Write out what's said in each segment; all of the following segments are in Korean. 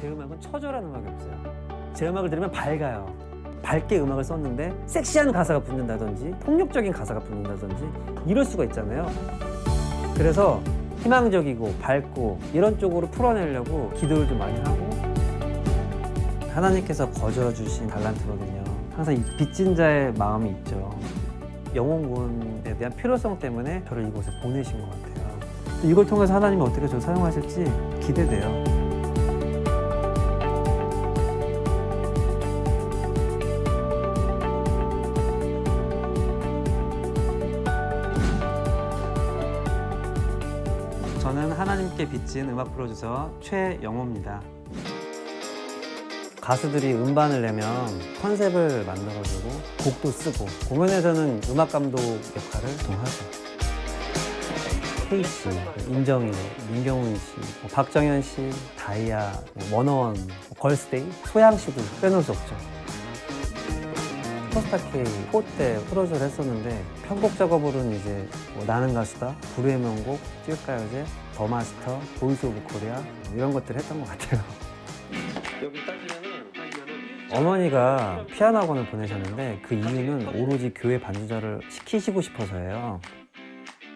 제 음악은 처절한 음악이 없어요. 제 음악을 들으면 밝아요. 밝게 음악을 썼는데 섹시한 가사가 붙는다든지 폭력적인 가사가 붙는다든지 이럴 수가 있잖아요. 그래서 희망적이고 밝고 이런 쪽으로 풀어내려고 기도를 좀 많이 하고, 하나님께서 거저주신 달란트거든요. 항상 이 빚진 자의 마음이 있죠. 영혼구원에 대한 필요성 때문에 저를 이곳에 보내신 것 같아요. 이걸 통해서 하나님이 어떻게 저를 사용하실지 기대돼요. 저는 하나님께 빚진 음악 프로듀서 최영호입니다. 가수들이 음반을 내면 컨셉을 만들어주고 곡도 쓰고, 공연에서는 음악 감독 역할을 좀 하죠. 케이씨, 임정희, 민경훈 씨, 박정현 씨, 다이아, 원어원, 걸스데이, 소양 씨도 빼놓을 수 없죠. 슈퍼스타 K 4 때 프로듀서를 했었는데, 편곡 작업으로는 이제 나는 가수다, 불후의 명곡, 찌읒가요제, 더 마스터, 보이스 오브 코리아 이런 것들을 했던 것 같아요. 여기 따지면은 어머니가 피아노 학원을 보내셨는데 그 이유는 오로지 교회 반주자를 시키시고 싶어서예요.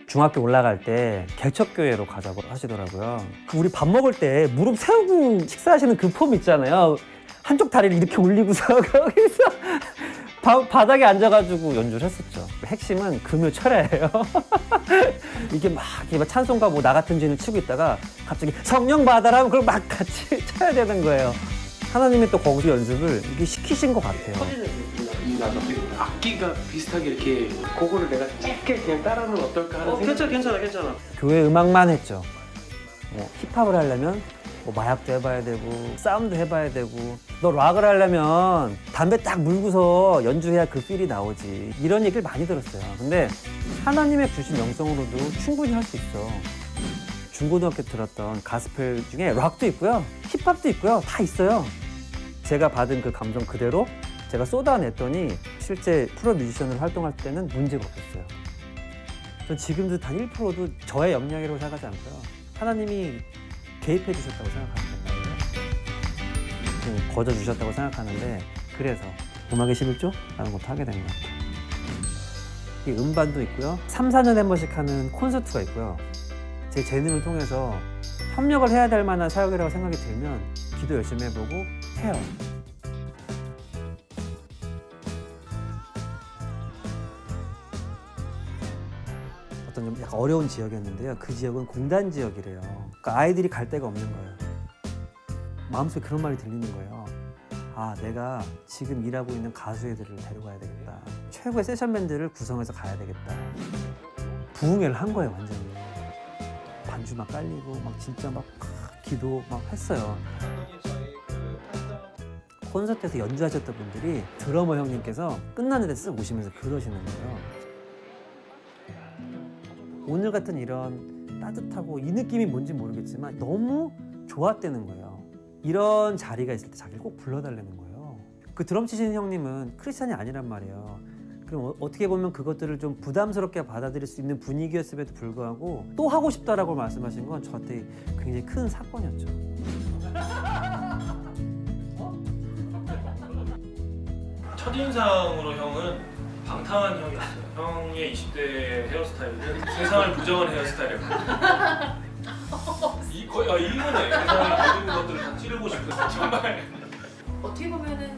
중학교 올라갈 때 개척교회로 가자고 하시더라고요. 우리 밥 먹을 때 무릎 세우고 식사하시는 그 폼 있잖아요. 한쪽 다리를 이렇게 올리고서 거기서 바닥에 앉아가지고 연주를 했었죠. 핵심은 금요 철야예요. 이게 막 찬송가 뭐 나 같은 죄를 치고 있다가 갑자기 성령 받아라 그걸 막 같이 쳐야 되는 거예요. 하나님이 또 거기서 연습을 이게 시키신 것 같아요. 악기가 비슷하게 이렇게 그거를 내가 짧게 그냥 따라하면 어떨까 하는 생각. 괜찮아. 교회 음악만 했죠. 뭐 힙합을 하려면 뭐 마약도 해봐야 되고 싸움도 해봐야 되고, 너 락을 하려면 담배 딱 물고서 연주해야 그 필이 나오지, 이런 얘기를 많이 들었어요. 근데 하나님의 주신 영성으로도 충분히 할 수 있어. 중고등학교 때 들었던 가스펠 중에 락도 있고요, 힙합도 있고요, 다 있어요. 제가 받은 그 감정 그대로 제가 쏟아냈더니 실제 프로 뮤지션으로 활동할 때는 문제가 없었어요. 전 지금도 단 1%도 저의 역량이라고 생각하지 않고요, 하나님이 개입해 주셨다고 생각하는 거예요. 거저 주셨다고 생각하는데, 그래서 음악의 11조? 라는 것도 하게 된 것 같아요. 이 음반도 있고요, 3, 4년에 한 번씩 하는 콘서트가 있고요. 제 재능을 통해서 협력을 해야 될 만한 사역이라고 생각이 들면 기도 열심히 해보고 해요. 어떤 좀 약간 어려운 지역이었는데요. 그 지역은 공단 지역이래요. 그러니까 아이들이 갈 데가 없는 거예요. 마음속에 그런 말이 들리는 거예요. 아, 내가 지금 일하고 있는 가수 애들을 데려가야 되겠다. 최고의 세션밴드를 구성해서 가야 되겠다. 부흥회를 한 거예요, 완전히. 반주 막 깔리고 막 진짜 막 기도 막 했어요. 콘서트에서 연주하셨던 분들이 드러머 형님께서 끝나는 데 쓱 오시면서 그러시는 거예요. 오늘 같은 이런 따뜻하고, 이 느낌이 뭔지 모르겠지만 너무 좋았다는 거예요. 이런 자리가 있을 때 자기를 꼭 불러달라는 거예요. 그 드럼 치시는 형님은 크리스찬이 아니란 말이에요. 그럼 어떻게 보면 그것들을 좀 부담스럽게 받아들일 수 있는 분위기였음에도 불구하고 또 하고 싶다라고 말씀하신 건 저한테 굉장히 큰 사건이었죠. 첫인상으로 형은 방탕한 형이었어요. 형의 20대 헤어스타일은 세상을 부정한 헤어스타일이었거든요. 이거네. 세상의 모든 것들을 다 찌르고 싶은, 정말. 어떻게 보면은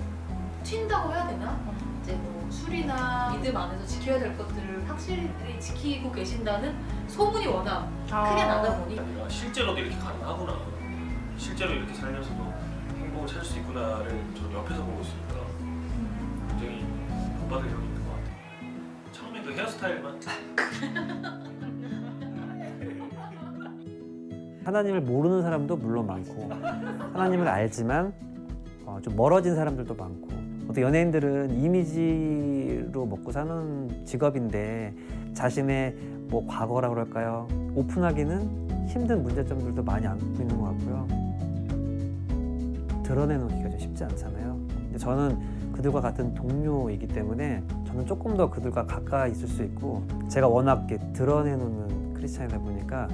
튄다고 해야 되나? 이제 뭐 술이나 믿음 안에서 지켜야 될 것들을 확실히 지키고 계신다는 소문이 워낙 크게 나다 보니 실제로도 이렇게 가능하구나, 실제로 이렇게 살면서도 행복을 찾을 수 있구나를 저 옆에서 보고 있으니까 굉장히 본받을 적이 있는 것 같아요. 처음에 그 헤어스타일만 하나님을 모르는 사람도 물론 많고, 하나님을 알지만 좀 멀어진 사람들도 많고, 어떤 연예인들은 이미지로 먹고 사는 직업인데 자신의 뭐 과거라 그럴까요? 오픈하기는 힘든 문제점들도 많이 안고 있는 것 같고요. 드러내놓기가 좀 쉽지 않잖아요. 근데 저는 그들과 같은 동료이기 때문에 저는 조금 더 그들과 가까이 있을 수 있고, 제가 워낙 드러내놓는 크리스찬이다 보니까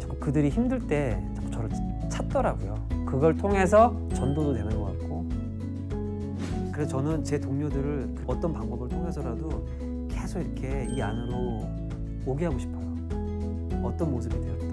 자꾸 그들이 힘들 때 자꾸 저를 찾더라고요. 그걸 통해서 전도도 되는 것 같고. 그래서 저는 제 동료들을 어떤 방법을 통해서라도 계속 이렇게 이 안으로 오게 하고 싶어요. 어떤 모습이 되었던.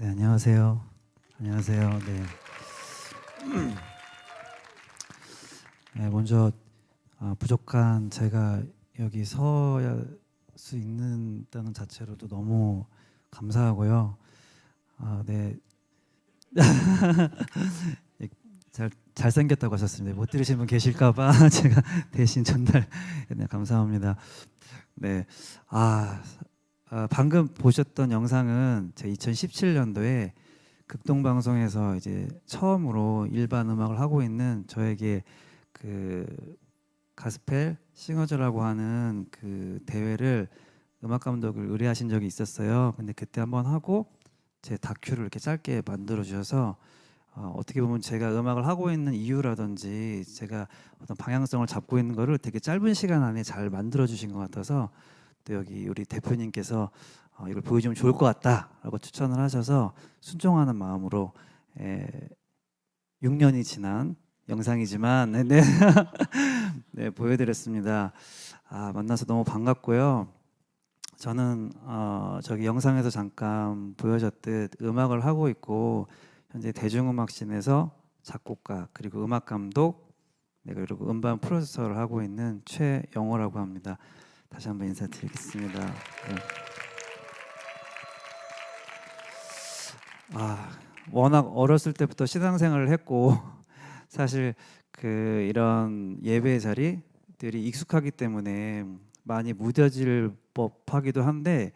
네, 안녕하세요. 안녕하세요. 네. 네, 먼저 부족한 제가 여기 서야 수 있는다는 자체로도 너무 감사하고요. 네. 잘생겼다고 하셨습니다. 못 들으신 분 계실까봐 제가 대신 전달. 네, 감사합니다. 네. 방금 보셨던 영상은 제 2017년도에 극동방송에서 이제 처음으로 일반 음악을 하고 있는 저에게 그 가스펠 싱어즈라고 하는 그 대회를 음악 감독을 의뢰하신 적이 있었어요. 근데 그때 한번 하고 제 다큐를 이렇게 짧게 만들어 주셔서 어떻게 보면 제가 음악을 하고 있는 이유라든지 제가 어떤 방향성을 잡고 있는 거를 되게 짧은 시간 안에 잘 만들어 주신 것 같아서 또 여기 우리 대표님께서 이걸 보여주면 좋을 것 같다라고 추천을 하셔서 순종하는 마음으로 6년이 지난 영상이지만 네, 네 보여드렸습니다. 만나서 너무 반갑고요. 저는 저기 영상에서 잠깐 보여졌듯 음악을 하고 있고 현재 대중음악씬에서 작곡가 그리고 음악 감독 그리고 음반 프로듀서를 하고 있는 최영호라고 합니다. 다시 한번 인사드리겠습니다. 네. 워낙 어렸을 때부터 신앙생활을 했고 사실 이런 예배 자리들이 익숙하기 때문에 많이 무뎌질 법하기도 한데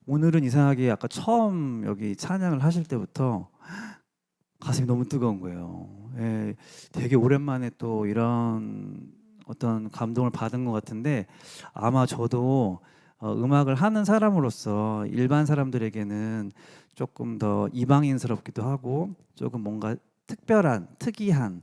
오늘은 이상하게 아까 처음 여기 찬양을 하실 때부터 가슴이 너무 뜨거운 거예요. 예, 되게 오랜만에 또 이런 어떤 감동을 받은 것 같은데 아마 저도 음악을 하는 사람으로서 일반 사람들에게는 조금 더 이방인스럽기도 하고 조금 뭔가 특별한 특이한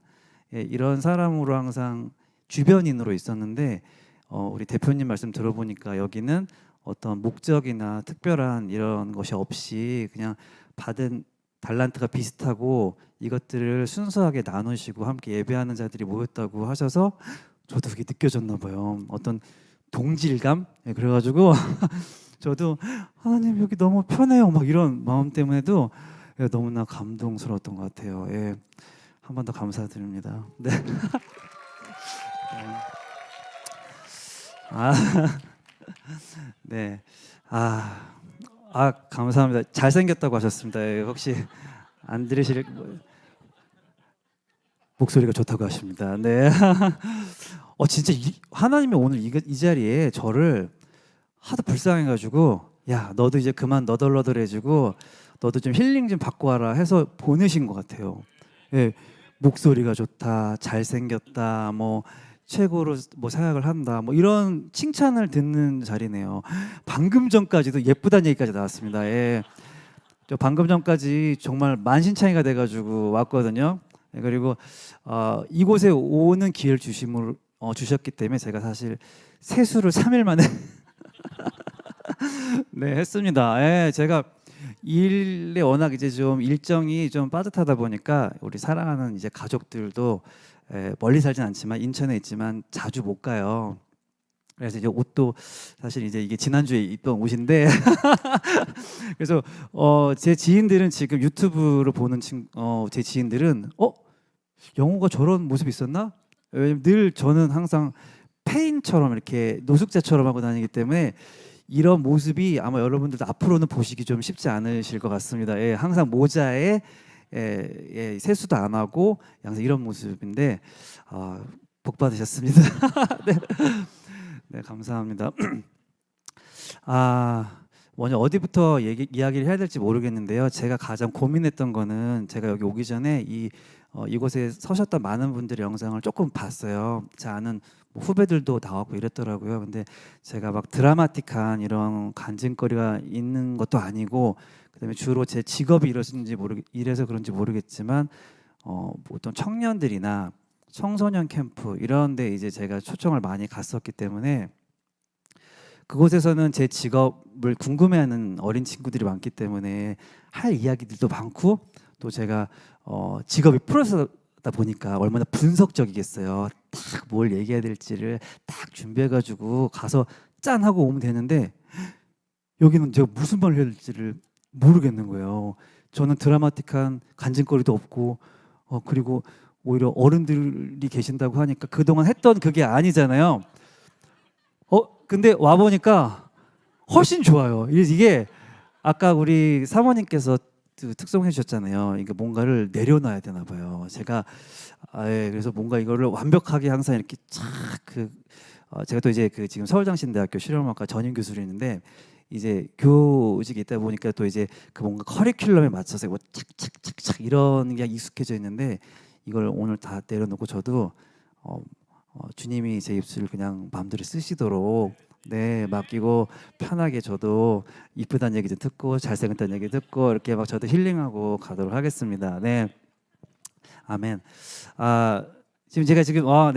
이런 사람으로 항상 주변인으로 있었는데 우리 대표님 말씀 들어보니까 여기는 어떤 목적이나 특별한 이런 것이 없이 그냥 받은 달란트가 비슷하고 이것들을 순수하게 나누시고 함께 예배하는 자들이 모였다고 하셔서 저도 그게 느껴졌나 봐요. 어떤 동질감? 그래가지고 저도 하나님 여기 너무 편해요. 막 이런 마음 때문에도 너무나 감동스러웠던 것 같아요. 예. 한 번 더 감사드립니다. 네. 네. 감사합니다. 잘생겼다고 하셨습니다. 예, 혹시 안 들으실 목소리가 좋다고 하십니다. 네. 진짜 하나님이 오늘 이 자리에 저를 하도 불쌍해가지고 야 너도 이제 그만 너덜너덜해지고 너도 좀 힐링 좀 받고 와라 해서 보내신 것 같아요. 예, 목소리가 좋다, 잘생겼다, 뭐 최고로 뭐 생각을 한다, 뭐 이런 칭찬을 듣는 자리네요. 방금 전까지도 예쁘다는 얘기까지 나왔습니다. 예, 저 방금 전까지 정말 만신창이가 돼가지고 왔거든요. 예, 그리고 이곳에 오는 기회를 주셨기 때문에 제가 사실 세수를 3일 만에 네 했습니다. 예, 제가 일에 워낙 이제 좀 일정이 좀 빠듯하다 보니까 우리 사랑하는 이제 가족들도 멀리 살진 않지만 인천에 있지만 자주 못 가요. 그래서 이제 옷도 사실 이제 이게 지난주에 입던 옷인데 그래서 제 지인들은 지금 유튜브로 보는 제 지인들은 영호가 저런 모습이 있었나? 왜냐면 늘 저는 항상 페인처럼 이렇게 노숙자처럼 하고 다니기 때문에 이런 모습이 아마 여러분들도 앞으로는 보시기 좀 쉽지 않으실 것 같습니다. 예, 항상 모자에 세수도 안 하고 항상 이런 모습인데 복 받으셨습니다. 네. 네, 감사합니다. 먼저 어디부터 이야기를 해야 될지 모르겠는데요. 제가 가장 고민했던 거는 제가 여기 오기 전에 이곳에 서셨던 많은 분들의 영상을 조금 봤어요. 제 아는 뭐 후배들도 나왔고 이랬더라고요. 근데 제가 막 드라마틱한 이런 간증거리가 있는 것도 아니고, 그다음에 주로 제 직업이 이래서 그런지 모르겠지만 보통 청년들이나 청소년 캠프 이런 데 이제 제가 초청을 많이 갔었기 때문에 그곳에서는 제 직업을 궁금해하는 어린 친구들이 많기 때문에 할 이야기들도 많고, 또 제가 직업이 프로레서다 보니까 얼마나 분석적이겠어요. 딱 뭘 얘기해야 될지를 딱 준비해가지고 가서 짠 하고 오면 되는데, 여기는 제가 무슨 말을 해야 될지를 모르겠는 거예요. 저는 드라마틱한 간증거리도 없고 그리고 오히려 어른들이 계신다고 하니까 그동안 했던 그게 아니잖아요. 근데 와 보니까 훨씬 좋아요. 이게 아까 우리 사모님께서 특송해 주셨잖아요. 이게 뭔가를 내려놔야 되나 봐요. 제가 그래서 뭔가 이거를 완벽하게 항상 이렇게 제가 또 이제 지금 서울장신대학교 실용음악과 전임 교수로 있는데, 이제 교직이 있다 보니까 또 이제 그 뭔가 커리큘럼에 맞춰서 뭐 착착착착 이런 게 익숙해져 있는데, 이걸 오늘 다 내려놓고 저도 주님이 제 입술을 그냥 마음대로 쓰시도록 맡기고 편하게 저도 이쁘다는 얘기 좀 듣고 잘생겼다는 얘기 듣고 이렇게 막 저도 힐링하고 가도록 하겠습니다. 네, 아멘. 지금 제가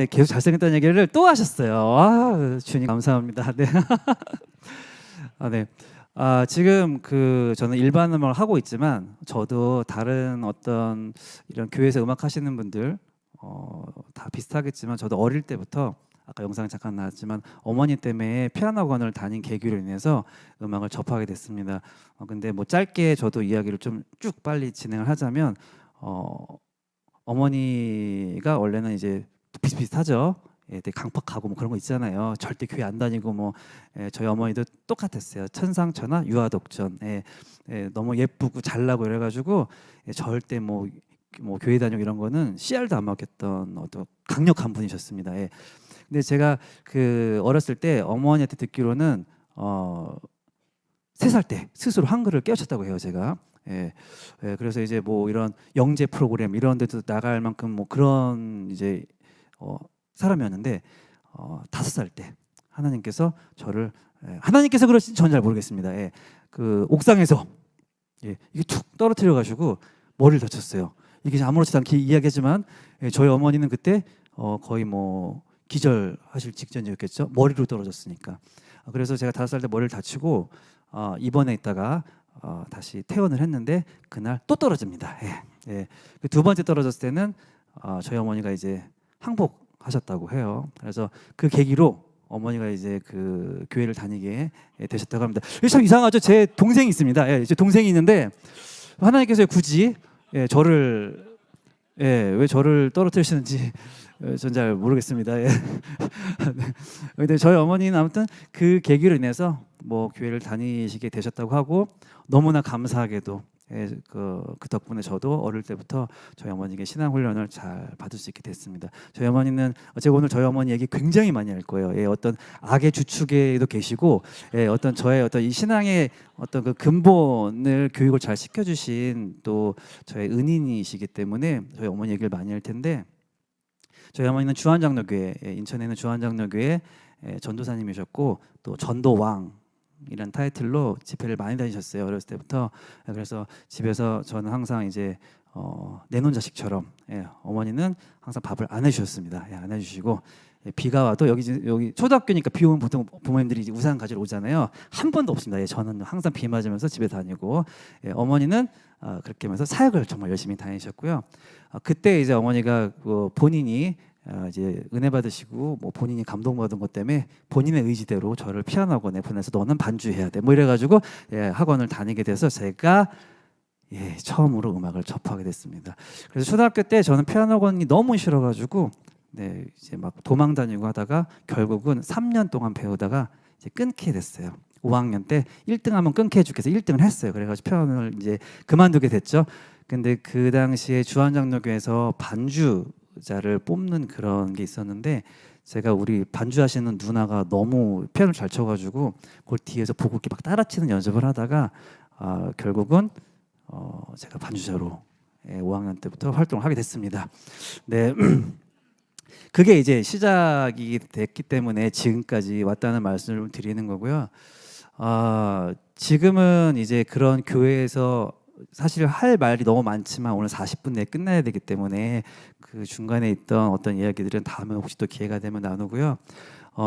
계속 잘생겼다는 얘기를 또 하셨어요. 주님 감사합니다. 네. 네. 지금 저는 일반 음악을 하고 있지만 저도 다른 어떤 이런 교회에서 음악 하시는 분들 다 비슷하겠지만, 저도 어릴 때부터 아까 영상에 잠깐 나왔지만 어머니 때문에 피아노 학원을 다닌 계기로 인해서 음악을 접하게 됐습니다. 근데 뭐 짧게 저도 이야기를 좀 쭉 빨리 진행을 하자면, 어머니가 원래는 이제 비슷비슷하죠. 되게 강팍하고 뭐 그런 거 있잖아요. 절대 교회 안 다니고 뭐 저희 어머니도 똑같았어요. 천상천하 유아독전. 너무 예쁘고 잘나고 이래가지고 절대 뭐 교회 다니고 이런 거는 씨알도 안 먹였던 어떤 강력한 분이셨습니다. 근데 제가 어렸을 때 어머니한테 듣기로는 3살 때 스스로 한글을 깨우쳤다고 해요, 제가. 그래서 이제 뭐 이런 영재 프로그램 이런 데도 나갈 만큼 뭐 그런 이제 사람이었는데 5살 때 하나님께서 저를 하나님께서 그러신지 저는 잘 모르겠습니다. 그 옥상에서 이게 툭 떨어뜨려 가지고 머리를 다쳤어요. 이게 아무렇지도 않게 이야기하지만 저희 어머니는 그때 거의 뭐 기절하실 직전이었겠죠. 머리로 떨어졌으니까. 그래서 제가 5살 때 머리를 다치고 입원해 있다가 다시 퇴원을 했는데 그날 또 떨어집니다. 그 2번째 떨어졌을 때는 저희 어머니가 이제 항복하셨다고 해요. 그래서 그 계기로 어머니가 이제 그 교회를 다니게 되셨다고 합니다. 이게 참 이상하죠. 제 동생이 있습니다. 제 동생이 있는데 하나님께서 굳이 저를 왜 저를 떨어뜨리시는지 전 잘 모르겠습니다. 근데 저희 어머니는 아무튼 그 계기로 인해서 뭐 교회를 다니시게 되셨다고 하고, 너무나 감사하게도 그 덕분에 저도 어릴 때부터 저희 어머니에게 신앙 훈련을 잘 받을 수 있게 됐습니다. 저희 어머니는 제가 오늘 저희 어머니 얘기 굉장히 많이 할 거예요. 어떤 악의 주축에도 계시고, 어떤 저의 어떤 이 신앙의 어떤 그 근본을 교육을 잘 시켜주신 또 저의 은인이시기 때문에 저희 어머니 얘기를 많이 할 텐데, 저희 어머니는 주한장로교회, 인천에 있는 주한장로교회 전도사님이셨고 또 전도왕 이란 타이틀로 집회를 많이 다니셨어요, 어렸을 때부터. 그래서 집에서 저는 항상 이제 내놓은 자식처럼, 어머니는 항상 밥을 안 해주셨습니다. 안 해주시고, 비가 와도 여기 초등학교니까 비 오면 보통 부모님들이 이제 우산 가지러 오잖아요. 한 번도 없습니다. 저는 항상 비 맞으면서 집에 다니고, 어머니는 그렇게 하면서 사역을 정말 열심히 다니셨고요. 그때 이제 어머니가 본인이 이제 은혜 받으시고 뭐 본인이 감동받은 것 때문에 본인의 의지대로 저를 피아노 학원에 보내서 너는 반주해야 돼 뭐 이래가지고 학원을 다니게 돼서 제가 처음으로 음악을 접하게 됐습니다. 그래서 초등학교 때 저는 피아노 학원이 너무 싫어가지고 이제 막 도망 다니고 하다가 결국은 3년 동안 배우다가 이제 끊게 됐어요. 5학년 때 1등하면 끊게 해줄게 해서 1등을 했어요. 그래가지고 피아노를 이제 그만두게 됐죠. 근데 그 당시에 주한장로교회에서 반주자를 뽑는 그런 게 있었는데 제가 우리 반주하시는 누나가 너무 피아노를 잘 쳐가지고 그걸 뒤에서 보고 이렇게 막 따라치는 연습을 하다가 결국은 제가 반주자로 5학년 때부터 활동을 하게 됐습니다. 네. 그게 이제 시작이 됐기 때문에 지금까지 왔다는 말씀을 드리는 거고요. 지금은 이제 그런 교회에서 사실 할 말이 너무 많지만 오늘 40분 내에 끝나야 되기 때문에 그 중간에 있던 어떤 이야기들은 다음에 혹시 또 기회가 되면 나누고요.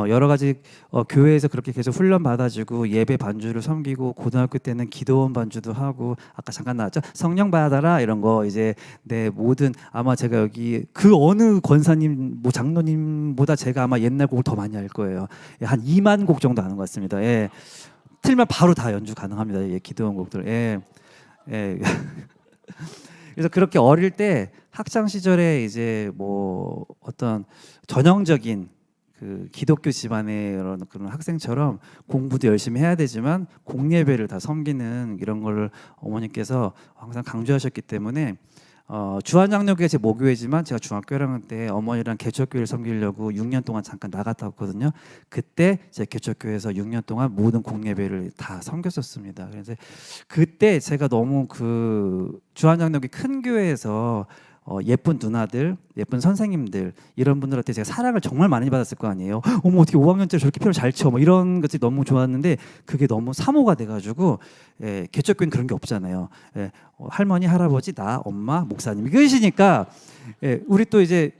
여러 가지 교회에서 그렇게 계속 훈련 받아주고 예배 반주를 섬기고 고등학교 때는 기도원 반주도 하고 아까 잠깐 나왔죠 성령 받아라 이런 거 이제 내 모든 아마 제가 여기 그 어느 권사님 뭐 장로님보다 제가 아마 옛날 곡을 더 많이 알 거예요. 한 2만 곡 정도 아는 것 같습니다. 예. 틀면 바로 다 연주 가능합니다. 예, 기도원 곡들. 예. 예. 그래서 그렇게 어릴 때 학창 시절에 이제 뭐 어떤 전형적인 그 기독교 집안의 그런 학생처럼 공부도 열심히 해야 되지만 공예배를 다 섬기는 이런 걸 어머니께서 항상 강조하셨기 때문에 주한장로교회 제 모교회지만 제가 중학교 1학년 때 어머니랑 개척교회를 섬기려고 6년 동안 잠깐 나갔다 왔거든요. 그때 제 개척교회에서 6년 동안 모든 공예배를 다 섬겼었습니다. 그래서 그때 제가 너무 그 주한장로교회 큰 교회에서 예쁜 누나들, 예쁜 선생님들 이런 분들한테 제가 사랑을 정말 많이 받았을 거 아니에요. 어머 어떻게 5학년짜리 저렇게 피아노 잘 쳐, 뭐 이런 것들이 너무 좋았는데 그게 너무 사모가 돼가지고 개척교회는 그런 게 없잖아요. 할머니, 할아버지, 나, 엄마, 목사님 이것이니까 우리 또 이제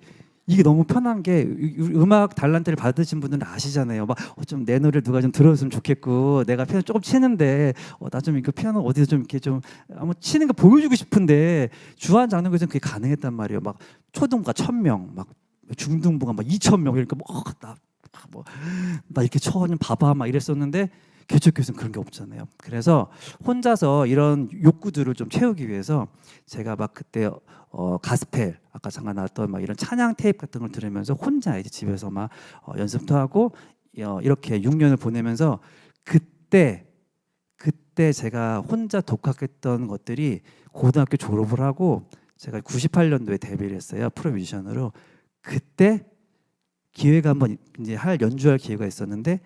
이게 너무 편한 게 음악 달란트를 받으신 분들은 아시잖아요. 막 좀 내 노래를 누가 좀 들어줬으면 좋겠고 내가 피아노 조금 치는데 나 좀 이거 피아노 어디서 좀 이렇게 좀 한번 치는 거 보여주고 싶은데 주한 장로교에서는 그게 가능했단 말이에요. 막 초등부가 1000명, 막 중등부가 막 2000명 이러니까 나 이렇게 쳐 좀 봐봐 막 이랬었는데 개척교회에서는 그런 게 없잖아요. 그래서 혼자서 이런 욕구들을 좀 채우기 위해서 제가 막 그때 가스펠 아까 잠깐 나왔던 막 이런 찬양 테이프 같은 걸 들으면서 혼자 이제 집에서 막 연습도 하고 이렇게 6년을 보내면서 그때 제가 혼자 독학했던 것들이 고등학교 졸업을 하고 제가 98년도에 데뷔를 했어요. 프로 뮤지션으로. 그때 기회가 한번 이제 연주할 기회가 있었는데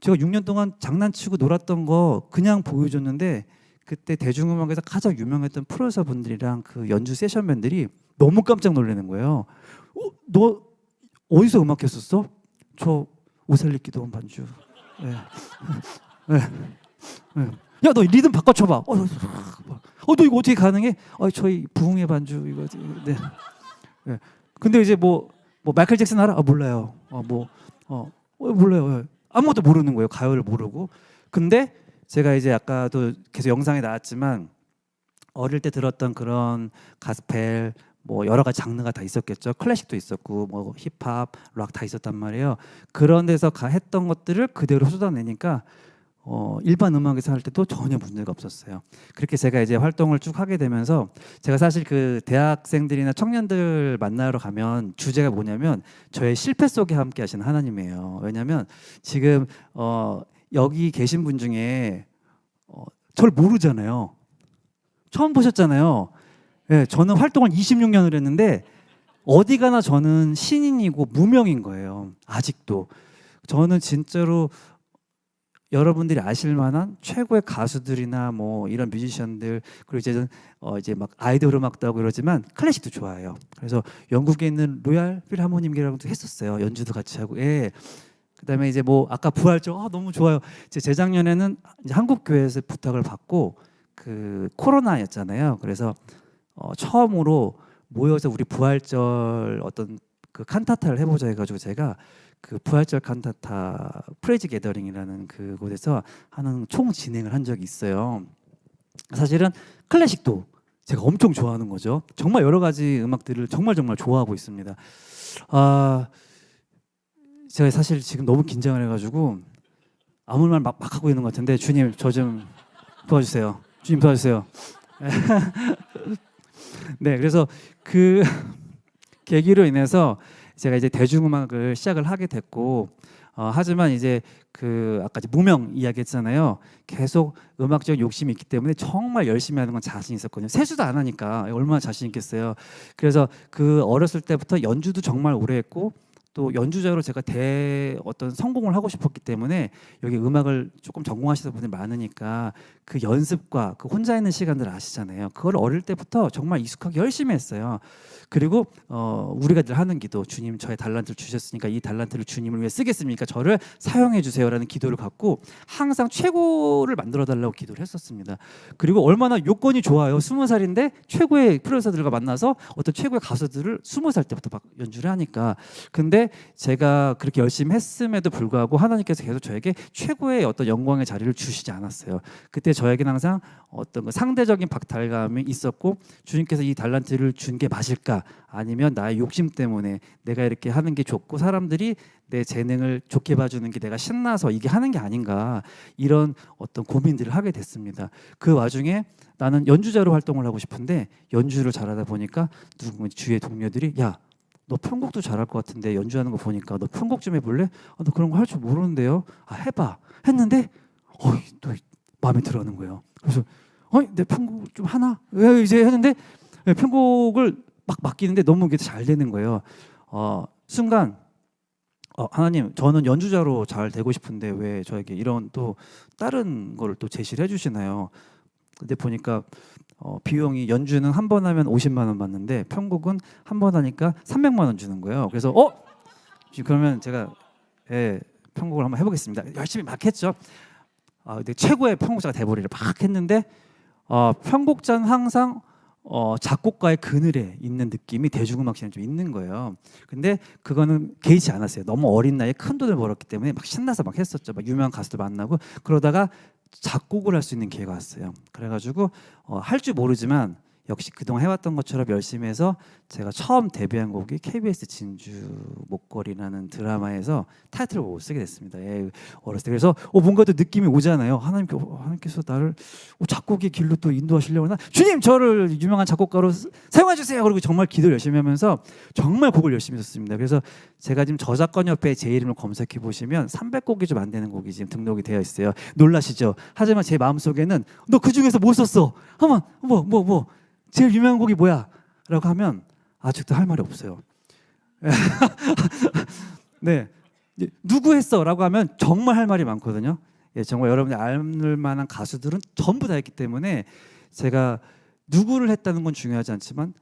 제가 6년 동안 장난치고 놀았던 거 그냥 보여줬는데 그때 대중음악에서 가장 유명했던 프로듀서 분들이랑 그 연주 세션맨들이 너무 깜짝 놀라는 거예요. 너 어디서 음악했었어? 저 오셀리 기도원 반주. 야, 너 리듬 바꿔쳐봐. 너 이거 어떻게 가능해? 저희 부흥의 반주 이거. 네. 근데 이제 뭐 마이클 잭슨 알아? 몰라요. 몰라요. 아무것도 모르는 거예요. 가요를 모르고. 근데 제가 이제 아까도 계속 영상에 나왔지만 어릴 때 들었던 그런 가스펠 뭐 여러 가지 장르가 다 있었겠죠. 클래식도 있었고 뭐 힙합, 락 다 있었단 말이에요. 그런 데서 했던 것들을 그대로 쏟아내니까 일반 음악에서 할 때도 전혀 문제가 없었어요. 그렇게 제가 이제 활동을 쭉 하게 되면서 제가 사실 그 대학생들이나 청년들 만나러 가면 주제가 뭐냐면 저의 실패 속에 함께 하시는 하나님이에요. 왜냐하면 지금 여기 계신 분 중에 저를 모르잖아요. 처음 보셨잖아요. 저는 활동을 26년을 했는데 어디 가나 저는 신인이고 무명인 거예요. 아직도. 저는 진짜로 여러분들이 아실 만한 최고의 가수들이나 뭐 이런 뮤지션들 그리고 이제 막 아이돌 음악도 하고 이러지만 클래식도 좋아해요. 그래서 영국에 있는 로얄 필하모닉이랑도 했었어요. 연주도 같이 하고. 그다음에 이제 뭐 아까 부활절 너무 좋아요. 재작년에는 이제 한국 교회에서 부탁을 받고 그 코로나였잖아요. 그래서 처음으로 모여서 우리 부활절 어떤 그 칸타타를 해보자 해가지고 제가 그 부활절 칸타타 프레이즈 게더링이라는 그곳에서 하는 총 진행을 한 적이 있어요. 사실은 클래식도 제가 엄청 좋아하는 거죠. 정말 여러 가지 음악들을 정말 좋아하고 있습니다. 제가 사실 지금 너무 긴장을 해가지고 아무 말 막 하고 있는 것 같은데 주님 저 좀 도와주세요. 주님 도와주세요. 네, 그래서 그 계기로 인해서 제가 이제 대중음악을 시작을 하게 됐고 하지만 이제 그 아까 무명 이야기했잖아요. 계속 음악적 욕심이 있기 때문에 정말 열심히 하는 건 자신 있었거든요. 세수도 안 하니까 얼마나 자신 있겠어요. 그래서 그 어렸을 때부터 연주도 정말 오래 했고 또 연주자로 제가 어떤 성공을 하고 싶었기 때문에 여기 음악을 조금 전공하시는 분들이 많으니까 그 연습과 그 혼자 있는 시간들 아시잖아요. 그걸 어릴 때부터 정말 익숙하게 열심히 했어요. 그리고 우리가 늘 하는 기도, 주님 저의 달란트를 주셨으니까 이 달란트를 주님을 위해 쓰겠습니까? 저를 사용해 주세요라는 기도를 갖고 항상 최고를 만들어 달라고 기도를 했었습니다. 그리고 얼마나 요건이 좋아요. 20살인데 최고의 프로듀서들과 만나서 어떤 최고의 가수들을 20살 때부터 막 연주를 하니까. 근데 제가 그렇게 열심히 했음에도 불구하고 하나님께서 계속 저에게 최고의 어떤 영광의 자리를 주시지 않았어요. 그때 저에게는 항상 어떤 그 상대적인 박탈감이 있었고, 주님께서 이 달란트를 준 게 맞을까, 아니면 나의 욕심 때문에 내가 이렇게 하는 게 좋고 사람들이 내 재능을 좋게 봐주는 게 내가 신나서 이게 하는 게 아닌가, 이런 어떤 고민들을 하게 됐습니다. 그 와중에 나는 연주자로 활동을 하고 싶은데 연주를 잘하다 보니까 주위의 동료들이 야, 너 편곡도 잘할 것 같은데 연주하는 거 보니까 너 편곡 좀 해볼래? 너 그런 거 할 줄 모르는데요. 해봐. 했는데 또 마음에 들어하는 거예요. 그래서 내 편곡 좀 하나? 이제 했는데 편곡을 막 맡기는데 너무 이게 잘 되는 거예요. 순간 하나님, 저는 연주자로 잘 되고 싶은데 왜 저에게 이런 또 다른 거를 또 제시를 해주시나요? 근데 보니까 비용이, 연주는 한 번 하면 50만 원 받는데 편곡은 한 번 하니까 300만 원 주는 거예요. 그래서 그러면 제가 편곡을 한번 해보겠습니다. 열심히 막 했죠. 근데 최고의 편곡자가 돼버리를 막 했는데 편곡자는 항상 작곡가의 그늘에 있는 느낌이 대중음악씬에 좀 있는 거예요. 근데 그거는 개의치 않았어요. 너무 어린 나이에 큰 돈을 벌었기 때문에 막 신나서 막 했었죠. 막 유명한 가수들 만나고 그러다가 작곡을 할 수 있는 기회가 왔어요. 그래가지고 할 줄 모르지만 역시 그동안 해왔던 것처럼 열심히 해서 제가 처음 데뷔한 곡이 KBS 진주 목걸이라는 드라마에서 타이틀곡을 쓰게 됐습니다. 어렸을 때. 그래서 뭔가 또 느낌이 오잖아요. 하나님께서 나를 작곡의 길로 또 인도하시려고 주님 저를 유명한 작곡가로 사용해 주세요. 그리고 정말 기도를 열심히 하면서 정말 곡을 열심히 썼습니다. 그래서 제가 지금 저작권 협회에 제 이름을 검색해 보시면 300곡이 좀 안 되는 곡이 지금 등록이 되어 있어요. 놀라시죠? 하지만 제 마음속에는 너 그 중에서 뭐 썼어? 하면 뭐 제일 유명한 곡이 뭐야? 라고 하면 아직도 할 말이 없어요. 네, 누구 했어? 라고 하면 정말 할 말이 많거든요. 정말 여러분이 알 만한 가수들은 전부 다 했기 때문에 제가 누구를 했다는 건 중요하지 않지만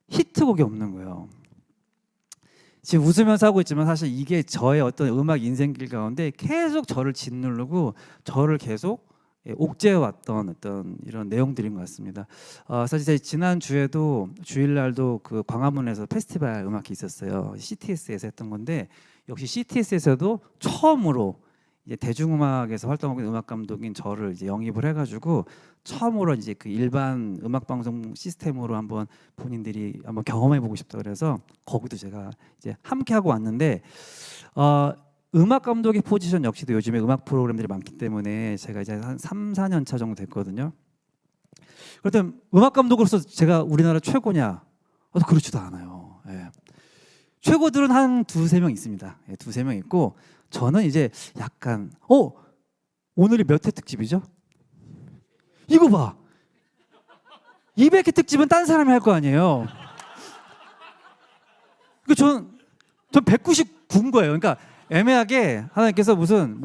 히트곡이 없는 거예요. 지금 웃으면서 하고 있지만 사실 이게 저의 어떤 음악 인생길 가운데 계속 저를 짓누르고 저를 계속 옥죄해왔던 어떤 이런 내용들인 것 같습니다. 사실 지난 주에도 주일날도 그 광화문에서 페스티벌 음악이 있었어요. CTS에서 했던 건데 역시 CTS에서도 처음으로 이제 대중음악에서 활동하고 있는 음악 감독인 저를 이제 영입을 해가지고 처음으로 이제 그 일반 음악 방송 시스템으로 한번 본인들이 한번 경험해보고 싶다 그래서 거기도 제가 이제 함께 하고 왔는데. 음악 감독의 포지션 역시도 요즘에 음악 프로그램들이 많기 때문에 제가 이제 한 3, 4년 차 정도 됐거든요. 그렇다면 음악 감독으로서 제가 우리나라 최고냐? 그렇지도 않아요. 최고들은 한 두세 명 있습니다. 두세 명 있고 저는 이제 약간 오늘이 몇 회 특집이죠? 이거 봐. 200회 특집은 딴 사람이 할 거 아니에요. 전 199인 거예요. 그러니까 애매하게 하나님께서 무슨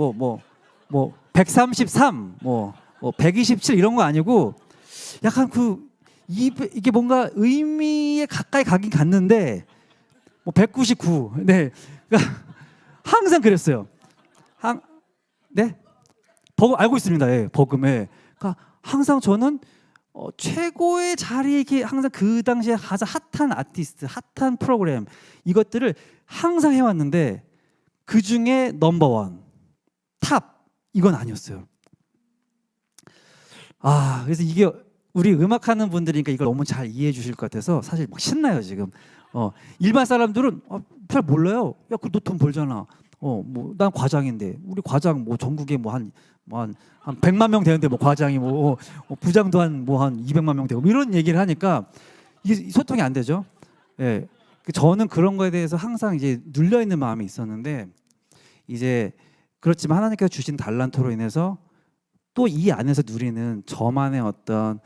133, 127 이런 거 아니고 약간 이게 뭔가 의미에 가까이 가긴 갔는데 199. 네, 그러니까 항상 그랬어요. 네, 버금 알고 있습니다. 버금에. 그러니까 항상 저는 최고의 자리에 이렇게 항상 그 당시에 가장 핫한 아티스트, 핫한 프로그램 이것들을 항상 해왔는데. 그 중에 넘버원, 탑 이건 아니었어요. 그래서 이게 우리 음악하는 분들이니까 이걸 너무 잘 이해해 주실 것 같아서 사실 막 신나요 지금. 일반 사람들은 잘 몰라요. 야, 너 돈 벌잖아. 난 과장인데 우리 과장 전국에 한 100만 명 되는데 과장이 부장도 한 200만 명 되고 이런 얘기를 하니까 이게 소통이 안 되죠. 저는 그런 거에 대해서 항상 이제 눌려 있는 마음이 있었는데 이제 그렇지만 하나님께서 주신 달란트로 인해서 또 이 안에서 누리는 저만의 어떤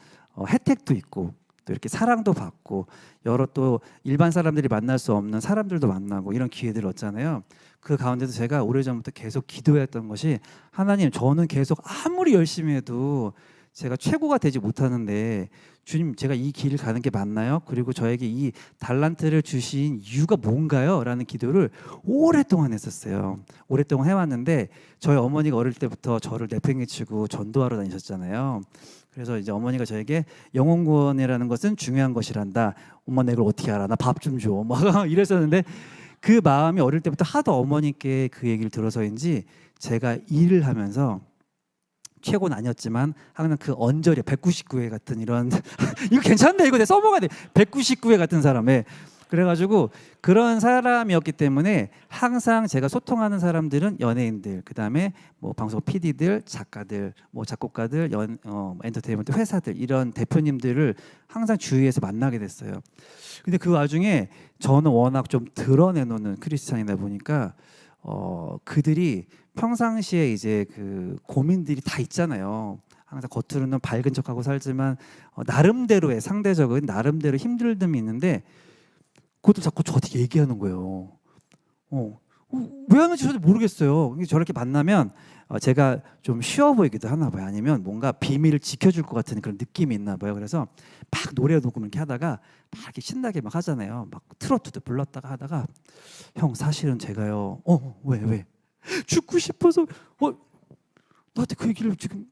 혜택도 있고 또 이렇게 사랑도 받고 여러 또 일반 사람들이 만날 수 없는 사람들도 만나고 이런 기회들을 얻잖아요. 그 가운데서 제가 오래전부터 계속 기도했던 것이 하나님, 저는 계속 아무리 열심히 해도 제가 최고가 되지 못하는데 주님, 제가 이 길을 가는 게 맞나요? 그리고 저에게 이 달란트를 주신 이유가 뭔가요? 라는 기도를 오랫동안 했었어요. 오랫동안 해왔는데 저희 어머니가 어릴 때부터 저를 내팽개치고 전도하러 다니셨잖아요. 그래서 이제 어머니가 저에게 영혼 구원이라는 것은 중요한 것이란다. 엄마 내가 어떻게 알아? 나 밥 좀 줘. 막 이랬었는데 그 마음이 어릴 때부터 하도 어머니께 그 얘기를 들어서인지 제가 일을 하면서 최고는 아니었지만 항상 그 언저리 199회 같은 이런 이거 괜찮네, 이거 내 써먹어야 돼. 199회 같은 사람에 그래가지고 그런 사람이었기 때문에 항상 제가 소통하는 사람들은 연예인들, 그 다음에 뭐 방송 PD들, 작가들, 뭐 작곡가들, 엔터테인먼트 회사들 이런 대표님들을 항상 주위에서 만나게 됐어요. 근데 그 와중에 저는 워낙 좀 드러내놓는 크리스찬이다 보니까 그들이 평상시에 이제 그 고민들이 다 있잖아요. 항상 겉으로는 밝은 척하고 살지만 나름대로의 상대적인 나름대로 힘들음이 있는데 그것도 자꾸 저한테 얘기하는 거예요. 왜 하는지 저도 모르겠어요. 저렇게 만나면 제가 좀 쉬워 보이기도 하나 봐요. 아니면 뭔가 비밀을 지켜줄 것 같은 그런 느낌이 있나 봐요. 그래서 막 노래 녹음 이렇게 하다가 막 이렇게 신나게 막 하잖아요. 막 트로트도 불렀다가 하다가 형 사실은 제가요. 왜? 죽고 싶어서 나한테 그 얘기를 지금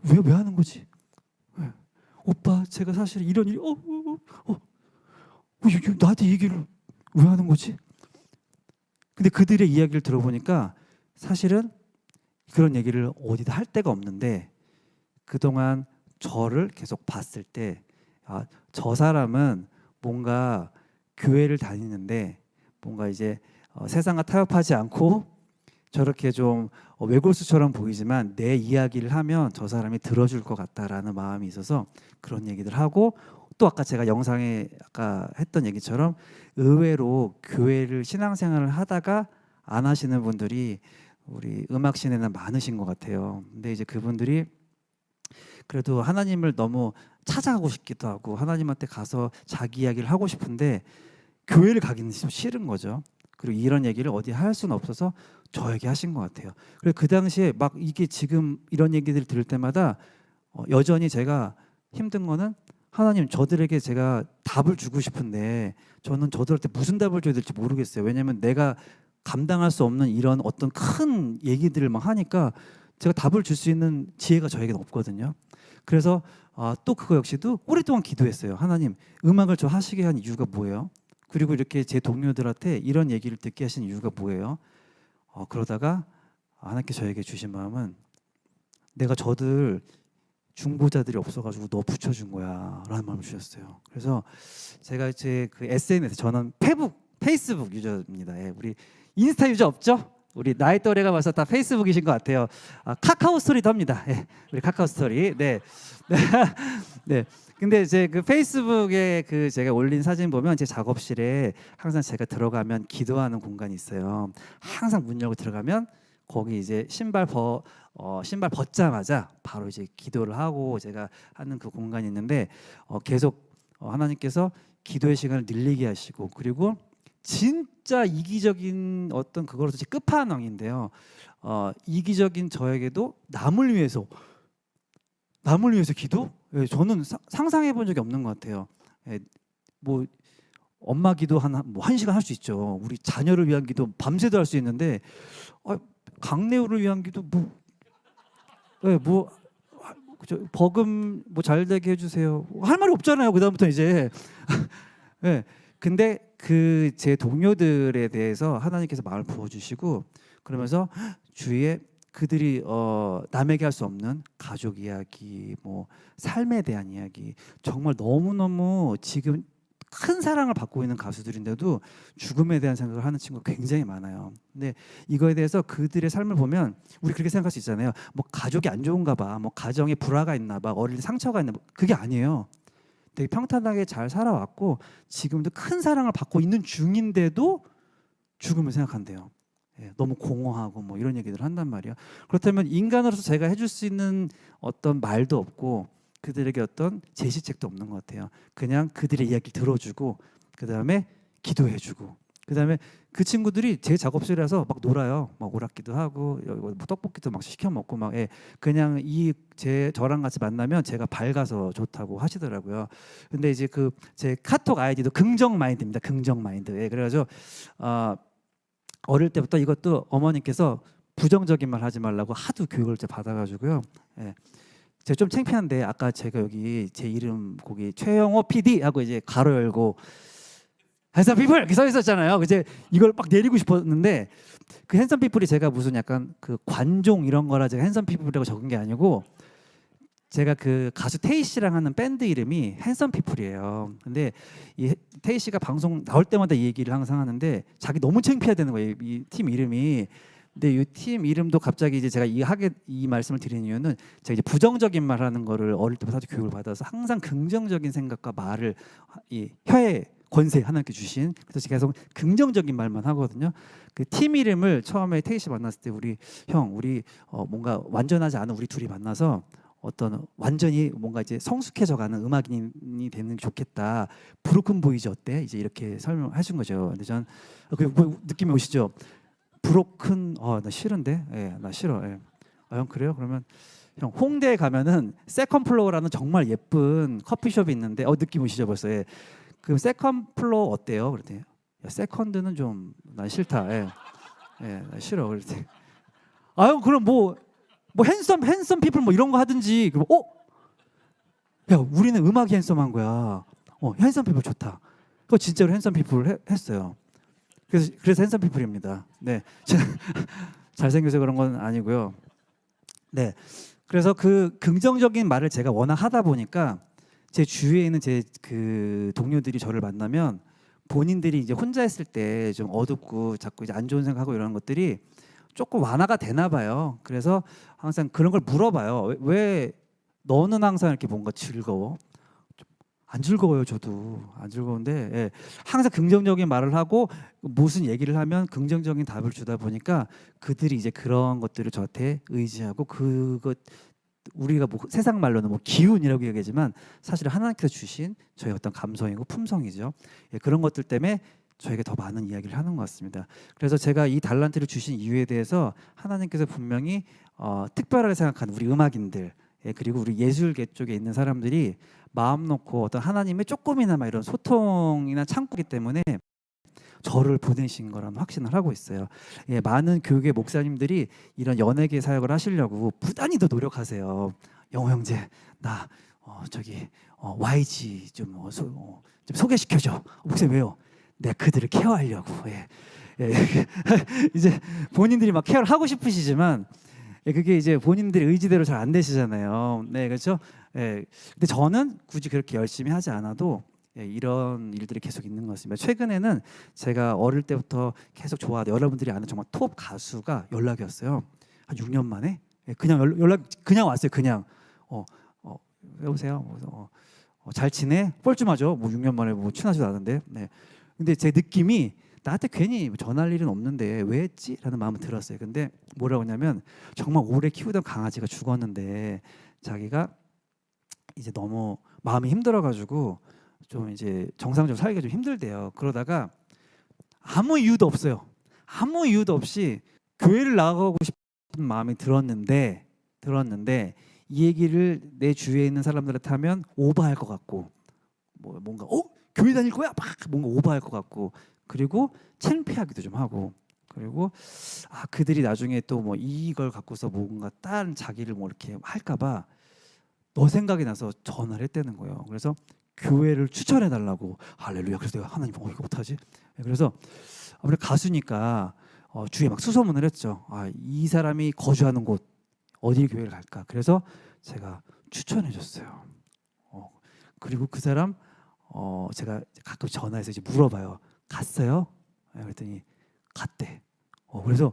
왜 하는 거지? 왜? 오빠 제가 사실 이런 일이 나한테 얘기를 왜 하는 거지? 근데 그들의 이야기를 들어보니까 사실은 그런 얘기를 어디다 할 데가 없는데 그동안 저를 계속 봤을 때 저 사람은 뭔가 교회를 다니는데 뭔가 이제 세상과 타협하지 않고 저렇게 좀 외골수처럼 보이지만 내 이야기를 하면 저 사람이 들어줄 것 같다라는 마음이 있어서 그런 얘기들 하고 또 아까 제가 영상에 아까 했던 얘기처럼 의외로 교회를 신앙생활을 하다가 안 하시는 분들이 우리 음악씬에는 많으신 것 같아요. 근데 이제 그분들이 그래도 하나님을 너무 찾아가고 싶기도 하고 하나님한테 가서 자기 이야기를 하고 싶은데 교회를 가기는 좀 싫은 거죠. 그리고 이런 얘기를 어디 할 수는 없어서 저에게 하신 것 같아요. 그래서 그 당시에 막 이게 지금 이런 얘기들을 들을 때마다 여전히 제가 힘든 거는 하나님, 저들에게 제가 답을 주고 싶은데 저는 저들한테 무슨 답을 줘야 될지 모르겠어요. 왜냐하면 내가 감당할 수 없는 이런 어떤 큰 얘기들을 막 하니까 제가 답을 줄 수 있는 지혜가 저에게는 없거든요. 그래서 또 그거 역시도 오랫동안 기도했어요. 하나님, 음악을 저 하시게 한 이유가 뭐예요? 그리고 이렇게 제 동료들한테 이런 얘기를 듣게 하신 이유가 뭐예요? 그러다가 하나님께 저에게 주신 마음은 내가 저들 중보자들이 없어가지고 너 붙여준 거야 라는 마음을 주셨어요. 그래서 제가 제 그 SNS, 저는 페이스북 유저입니다. 예, 우리 인스타 유저 없죠? 우리 나이 또래가 봐서 다 페이스북이신 것 같아요. 카카오 스토리도 합니다. 예, 우리 카카오 스토리. 네. 네. 근데 제 그 페이스북에 그 제가 올린 사진 보면 제 작업실에 항상 제가 들어가면 기도하는 공간이 있어요. 항상 문 열고 들어가면 거기 이제 신발 벗자마자 바로 이제 기도를 하고 제가 하는 그 공간이 있는데 계속 하나님께서 기도의 시간을 늘리게 하시고 그리고 진짜 이기적인 어떤 그거로서 끝판왕인데요. 이기적인 저에게도 남을 위해서 기도? 예, 저는 상상해 본 적이 없는 것 같아요. 예, 뭐 엄마 기도 한 시간 할 수 있죠. 우리 자녀를 위한 기도 밤새도 할 수 있는데 강래우를 위한 기도 버금 뭐 잘 되게 해주세요. 할 말이 없잖아요. 그 다음부터 이제 네. 근데 그 제 동료들에 대해서 하나님께서 마음을 부어주시고 그러면서 주위에 그들이 남에게 할 수 없는 가족 이야기, 뭐 삶에 대한 이야기, 정말 너무너무 지금 큰 사랑을 받고 있는 가수들인데도 죽음에 대한 생각을 하는 친구가 굉장히 많아요. 근데 이거에 대해서 그들의 삶을 보면 우리 그렇게 생각할 수 있잖아요. 뭐 가족이 안 좋은가 봐, 뭐 가정에 불화가 있나 봐, 어릴 때 상처가 있나 봐. 그게 아니에요. 되게 평탄하게 잘 살아왔고 지금도 큰 사랑을 받고 있는 중인데도 죽음을 생각한대요. 예, 너무 공허하고 뭐 이런 얘기들 한단 말이에요. 그렇다면 인간으로서 제가 해줄 수 있는 어떤 말도 없고 그들에게 어떤 제시책도 없는 것 같아요. 그냥 그들의 이야기를 들어주고 그 다음에 기도해주고 그 다음에 그 친구들이 제 작업실에서 막 놀아요. 막 오락기도 하고 뭐 떡볶이도 막 시켜 먹고 막 예. 그냥 저랑 같이 만나면 제가 밝아서 좋다고 하시더라고요. 근데 이제 그 제 카톡 아이디도 긍정 마인드입니다. 긍정 마인드. 예. 그래가지고 어릴 때부터 이것도 어머니께서 부정적인 말 하지 말라고 하도 교육을 받아가지고요. 예. 제가 좀 창피한데 아까 제가 여기 제 이름 거기 최영호 PD 하고 이제 가로 열고 핸섬 피플 이렇게 써 있었잖아요. 이제 이걸 막 내리고 싶었는데 그 핸섬 피플이 제가 무슨 약간 그 관종 이런 거라 제가 핸섬 피플이라고 적은 게 아니고 제가 그 가수 테이 씨랑 하는 밴드 이름이 핸섬 피플이에요. 근데 이 테이 씨가 방송 나올 때마다 이 얘기를 항상 하는데 자기 너무 창피하다는 거예요. 이 팀 이름이. 근데 이 팀 이름도 갑자기 이제 제가 이 말씀을 드리는 이유는 제가 이제 부정적인 말 하는 거를 어릴 때부터 아주 교육을 받아서 항상 긍정적인 생각과 말을 이 혀에 권세 하나님께 주신 그래서 제가 계속 긍정적인 말만 하거든요. 그 팀 이름을 처음에 테이 씨 만났을 때 우리 뭔가 완전하지 않은 우리 둘이 만나서 어떤 완전히 뭔가 이제 성숙해져가는 음악인이 되는 게 좋겠다. 브로큰 보이즈 어때? 이제 이렇게 설명하신 거죠. 근데 전 그 느낌이 오시죠? 브로큰 나 싫은데, 예, 나 싫어. 예. 형 그래요? 그러면 형 홍대에 가면은 세컨 플로어라는 정말 예쁜 커피숍이 있는데 느낌 오시죠 벌써? 예. 그 세컨 플로어 어때요? 그랬더니 야, 세컨드는 좀 난 싫다. 예, 예, 나 싫어. 그랬더니 형 그럼 뭐 핸섬 피플 뭐 이런 거 하든지. 그럼 야 우리는 음악이 핸섬한 거야. 핸섬 피플 좋다. 그거 진짜로 핸섬 피플 했어요. 그래서 핸섬 피플입니다. 네, 잘생겨서 그런 건 아니고요. 네, 그래서 그 긍정적인 말을 제가 워낙 하다 보니까 제 주위에 있는 제 그 동료들이 저를 만나면 본인들이 이제 혼자 있을 때 좀 어둡고 자꾸 이제 안 좋은 생각하고 이러는 것들이 조금 완화가 되나 봐요. 그래서 항상 그런 걸 물어봐요. 왜 너는 항상 이렇게 뭔가 즐거워? 안 즐거워요. 저도 안 즐거운데 항상 긍정적인 말을 하고 무슨 얘기를 하면 긍정적인 답을 주다 보니까 그들이 이제 그런 것들을 저한테 의지하고 그것 우리가 뭐 세상 말로는 뭐 기운이라고 얘기하지만 사실 하나님께서 주신 저의 어떤 감성이고 품성이죠. 그런 것들 때문에 저에게 더 많은 이야기를 하는 것 같습니다. 그래서 제가 이 달란트를 주신 이유에 대해서 하나님께서 분명히 특별하게 생각하는 우리 음악인들 그리고 우리 예술계 쪽에 있는 사람들이 마음 놓고 어떤 하나님의 조금이나마 이런 소통이나 창구기 때문에 저를 보내신 거라는 확신을 하고 있어요. 많은 교회 목사님들이 이런 연예계 사역을 하시려고 부단히 더 노력하세요. 영호 형제 나 YG 좀 소개시켜줘. 목사님 왜요? 내가 그들을 케어하려고. 이제 본인들이 막 케어를 하고 싶으시지만 그게 이제 본인들의 의지대로 잘 안 되시잖아요. 네, 그렇죠. 근데 저는 굳이 그렇게 열심히 하지 않아도 이런 일들이 계속 있는 것 같습니다. 최근에는 제가 어릴 때부터 계속 좋아하던 여러분들이 아는 정말 톱 가수가 연락이 왔어요. 한 6년 만에 그냥 연락 그냥 왔어요. 그냥 여보세요. 잘 지내? 뻘쭘하죠. 뭐 6년 만에 뭐 친하지도 않은데. 네. 근데 제 느낌이 나한테 괜히 전할 일은 없는데 왜 했지? 라는 마음이 들었어요. 근데 뭐라고 하냐면 정말 오래 키우던 강아지가 죽었는데 자기가 이제 너무 마음이 힘들어가지고 좀 이제 정상적으로 살기가 좀 힘들대요. 그러다가 아무 이유도 없어요. 아무 이유도 없이 교회를 나가고 싶은 마음이 들었는데 이 얘기를 내 주위에 있는 사람들한테 하면 오버할 것 같고 뭔가 교회 다닐 거야? 막 뭔가 오버할 것 같고 그리고 창피하기도 좀 하고 그리고 그들이 나중에 또 뭐 이걸 갖고서 뭔가 다른 자기를 뭐 이렇게 할까봐 너 생각이 나서 전화를 했다는 거예요. 그래서 교회를 추천해 달라고. 할렐루야. 그래서 내가 하나님 이거 어떡하지? 그래서 아무래도 가수니까 주위에 막 수소문을 했죠. 이 사람이 거주하는 곳 어디 교회를 갈까? 그래서 제가 추천해 줬어요. 그리고 그 사람 제가 가끔 전화해서 이제 물어봐요. 갔어요? 그랬더니 갔대. 그래서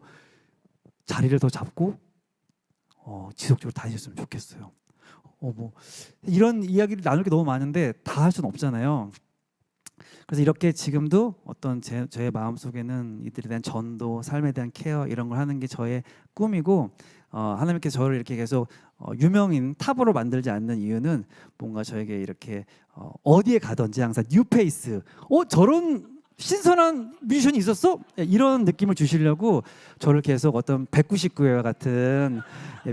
자리를 더 잡고 지속적으로 다니셨으면 좋겠어요. 뭐 이런 이야기를 나눌 게 너무 많은데 다 할 수는 없잖아요. 그래서 이렇게 지금도 어떤 저의 마음 속에는 이들에 대한 전도, 삶에 대한 케어 이런 걸 하는 게 저의 꿈이고 하나님께서 저를 이렇게 계속 유명인 탑으로 만들지 않는 이유는 뭔가 저에게 이렇게 어디에 가든지 항상 뉴페이스, 저런 신선한 뮤지션이 있었어? 이런 느낌을 주시려고 저를 계속 어떤 199회 같은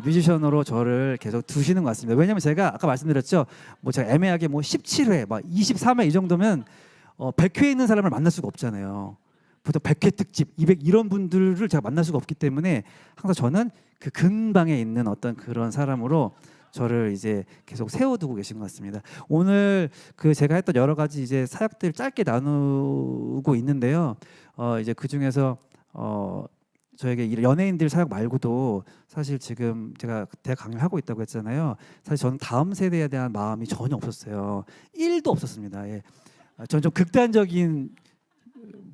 뮤지션으로 저를 계속 두시는 것 같습니다. 왜냐하면 제가 아까 말씀드렸죠. 뭐 제가 애매하게 뭐 17회, 막 23회 이 정도면 100회 있는 사람을 만날 수가 없잖아요. 보통 100회 특집, 200 이런 분들을 제가 만날 수가 없기 때문에 항상 저는 그 근방에 있는 어떤 그런 사람으로 저를 이제 계속 세워두고 계신 것 같습니다. 오늘 그 제가 했던 여러 가지 이제 사역들 짧게 나누고 있는데요. 이제 그 중에서 저에게 이 연예인들 사역 말고도 사실 지금 제가 대학 강의를 하고 있다고 했잖아요. 사실 저는 다음 세대에 대한 마음이 전혀 없었어요. 1도 없었습니다. 예. 저는 좀 극단적인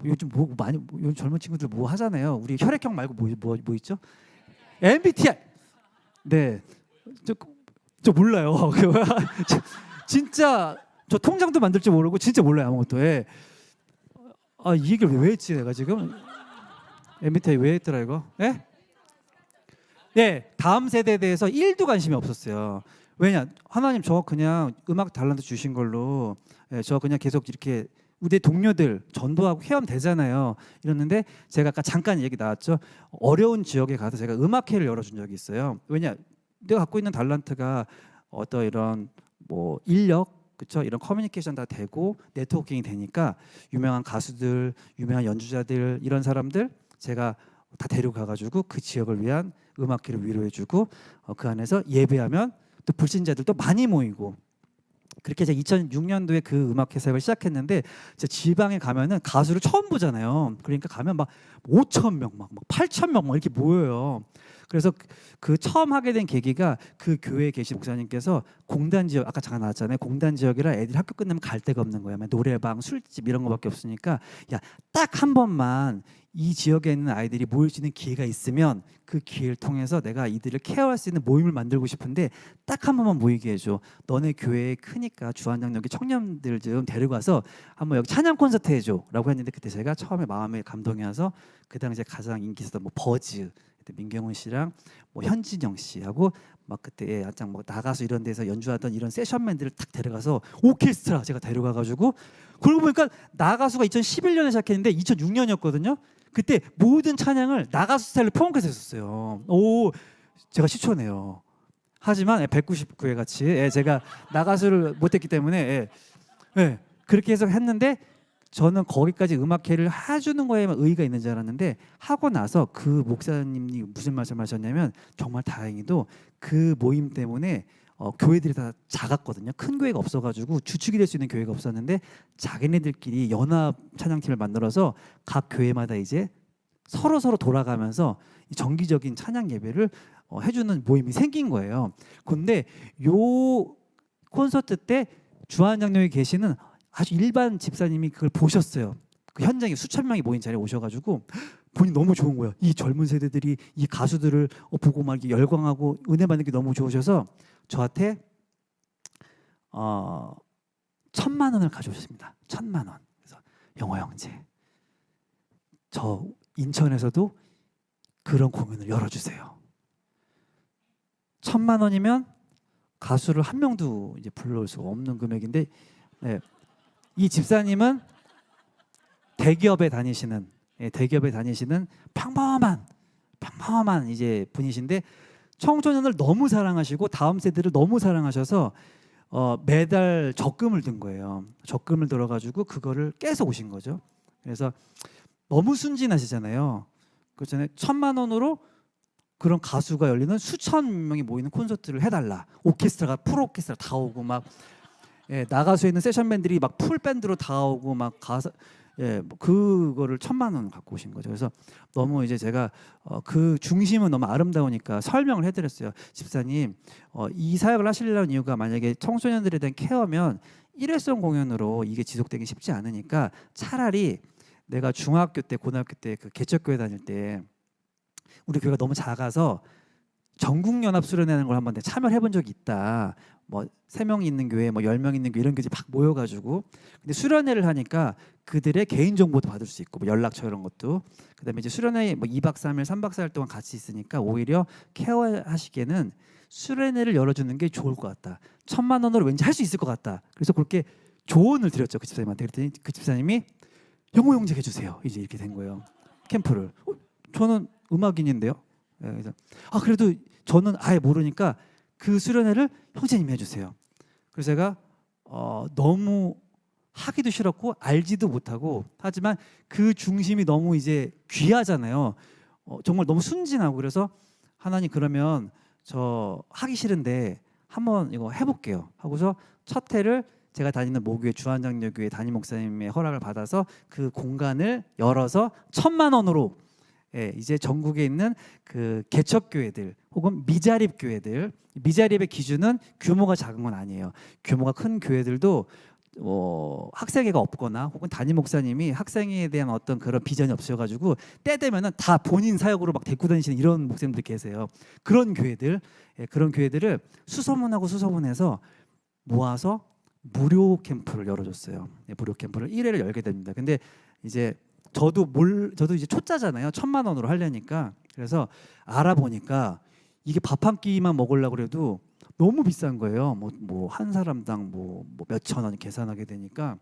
요즘 요즘 젊은 친구들 뭐 하잖아요. 우리 혈액형 말고 뭐 있죠? MBTI. 네. 저 몰라요. 진짜 저 통장도 만들 줄 모르고 진짜 몰라요 아무것도. 예. 이 얘기를 왜 했지 내가 지금? MBTI 왜 했더라 이거? 예? 네, 다음 세대에 대해서 1도 관심이 없었어요. 왜냐? 하나님 저 그냥 음악 달란트 주신 걸로 저 그냥 계속 이렇게 우리 동료들 전도하고 회하면 되잖아요. 이랬는데 제가 아까 잠깐 얘기 나왔죠. 어려운 지역에 가서 제가 음악회를 열어준 적이 있어요. 왜냐? 내가 갖고 있는 달란트가 어떤 이런 뭐 인력, 그렇죠? 이런 커뮤니케이션 다 되고 네트워킹이 되니까 유명한 가수들, 유명한 연주자들 이런 사람들 제가 다 데려가가지고 그 지역을 위한 음악회를 위로해주고 그 안에서 예배하면 또 불신자들도 많이 모이고 그렇게 제가 2006년도에 그 음악회 사역을 시작했는데 지방에 가면은 가수를 처음 보잖아요. 그러니까 가면 막 5,000명, 막 8,000명 막 이렇게 모여요. 그래서 그 처음 하게 된 계기가 그 교회에 계신 목사님께서 공단 지역 아까 잠깐 나왔잖아요. 공단 지역이라 애들이 학교 끝나면 갈 데가 없는 거예요. 노래방, 술집 이런 거밖에 없으니까 야, 딱 한 번만 이 지역에 있는 아이들이 모일 수 있는 기회가 있으면 그 기회를 통해서 내가 이들을 케어할 수 있는 모임을 만들고 싶은데 딱 한 번만 모이게 해줘. 너네 교회 크니까 주한장 여기 청년들 좀 데려가서 한번 여기 찬양 콘서트 해줘라고 했는데 그때 제가 처음에 마음에 감동이 와서 그 당시에 가장 인기 있었던 뭐 버즈 민경훈 씨랑 뭐 현진영 씨하고 막 그때 약간 뭐 나가서 이런 데서 연주하던 이런 세션맨들을 탁 데려가서 오케스트라 제가 데려가가지고 그러고 보니까 나가수가 2011년에 시작했는데 2006년이었거든요. 그때 모든 찬양을 나가수 스타일로 포함해서 했었어요. 오, 제가 시초네요. 하지만 199회 같이 제가 나가수를 못했기 때문에 그렇게 해서 했는데 저는 거기까지 음악회를 해주는 거에만 의의가 있는 줄 알았는데 하고 나서 그 목사님이 무슨 말씀하셨냐면 정말 다행히도 그 모임 때문에 교회들이 다 작았거든요. 큰 교회가 없어가지고 주축이 될 수 있는 교회가 없었는데 자기네들끼리 연합 찬양팀을 만들어서 각 교회마다 이제 서로 돌아가면서 정기적인 찬양 예배를 해주는 모임이 생긴 거예요. 근데 요 콘서트 때 주한장로에 계시는 아주 일반 집사님이 그걸 보셨어요. 그 현장에 수천 명이 모인 자리에 오셔가지고 보니 너무 좋은 거예요. 이 젊은 세대들이 이 가수들을 보고 막 이렇게 열광하고 은혜 받는 게 너무 좋으셔서 저한테 1,000만 원을 가져오셨습니다. 1,000만 원. 그래서 영호 형제, 저 인천에서도 그런 공연을 열어주세요. 1,000만 원이면 가수를 한 명도 이제 불러올 수가 없는 금액인데, 네. 이 집사님은 대기업에 다니시는 평범한 이제 분이신데 청소년을 너무 사랑하시고 다음 세대를 너무 사랑하셔서 매달 적금을 든 거예요. 적금을 들어가지고 그거를 깨서 오신 거죠. 그래서 너무 순진하시잖아요. 그렇잖아요. 1,000만 원으로 그런 가수가 열리는 수천 명이 모이는 콘서트를 해달라. 오케스트라가 풀 오케스트라 다 오고 막 나가수에 있는 세션맨들이 막 풀 밴드로 다 오고 막 가사 그거를 1,000만 원 갖고 오신 거죠. 그래서 너무 이제 제가 그 중심은 너무 아름다우니까 설명을 해드렸어요. 집사님, 이 사역을 하시려는 이유가 만약에 청소년들에 대한 케어면 일회성 공연으로 이게 지속되기 쉽지 않으니까 차라리 내가 중학교 때 고등학교 때 그 개척교회 다닐 때 우리 교회가 너무 작아서 전국 연합 수련회라는 걸 한번 참여를 해본 적이 있다. 뭐 3명 있는 교회, 뭐 10명 있는 교회 이런 교회 막 모여가지고 근데 수련회를 하니까 그들의 개인 정보도 받을 수 있고 뭐 연락처 이런 것도 그다음에 이제 수련회 뭐 2박 3일, 3박 4일 동안 같이 있으니까 오히려 케어하시기에는 수련회를 열어주는 게 좋을 것 같다. 1,000만 원으로 왠지 할 수 있을 것 같다. 그래서 그렇게 조언을 드렸죠 그 집사님한테. 그랬더니 그 집사님이 영호 형제 해주세요. 이제 이렇게 된 거예요. 캠프를. 저는 음악인인데요. 네, 그래서 그래도 저는 아예 모르니까 그 수련회를 형제님이 해주세요. 그래서 제가 너무 하기도 싫었고 알지도 못하고 하지만 그 중심이 너무 이제 귀하잖아요. 정말 너무 순진하고 그래서 하나님 그러면 저 하기 싫은데 한번 이거 해볼게요 하고서 첫 회를 제가 다니는 모교회 주한장로교회 담임 목사님의 허락을 받아서 그 공간을 열어서 1,000만 원으로 이제 전국에 있는 그 개척교회들 혹은 미자립 교회들, 미자립의 기준은 규모가 작은 건 아니에요. 규모가 큰 교회들도 학생회가 없거나 혹은 담임 목사님이 학생회에 대한 어떤 그런 비전이 없어가지고 때 되면은 다 본인 사역으로 막 데리고 다니시는 이런 목사님들 계세요. 그런 교회들, 그런 교회들을 수소문하고 수소문해서 모아서 무료 캠프를 열어줬어요. 무료 캠프를 1회를 열게 됩니다. 근데 이제 저도 이제 초짜잖아요. 1,000만 원으로 하려니까. 그래서 알아보니까 이게 밥 한 끼만 먹으려고 그래도 너무 비싼 거예요. 뭐 한 사람당 뭐 몇천 원 계산하게 되니까.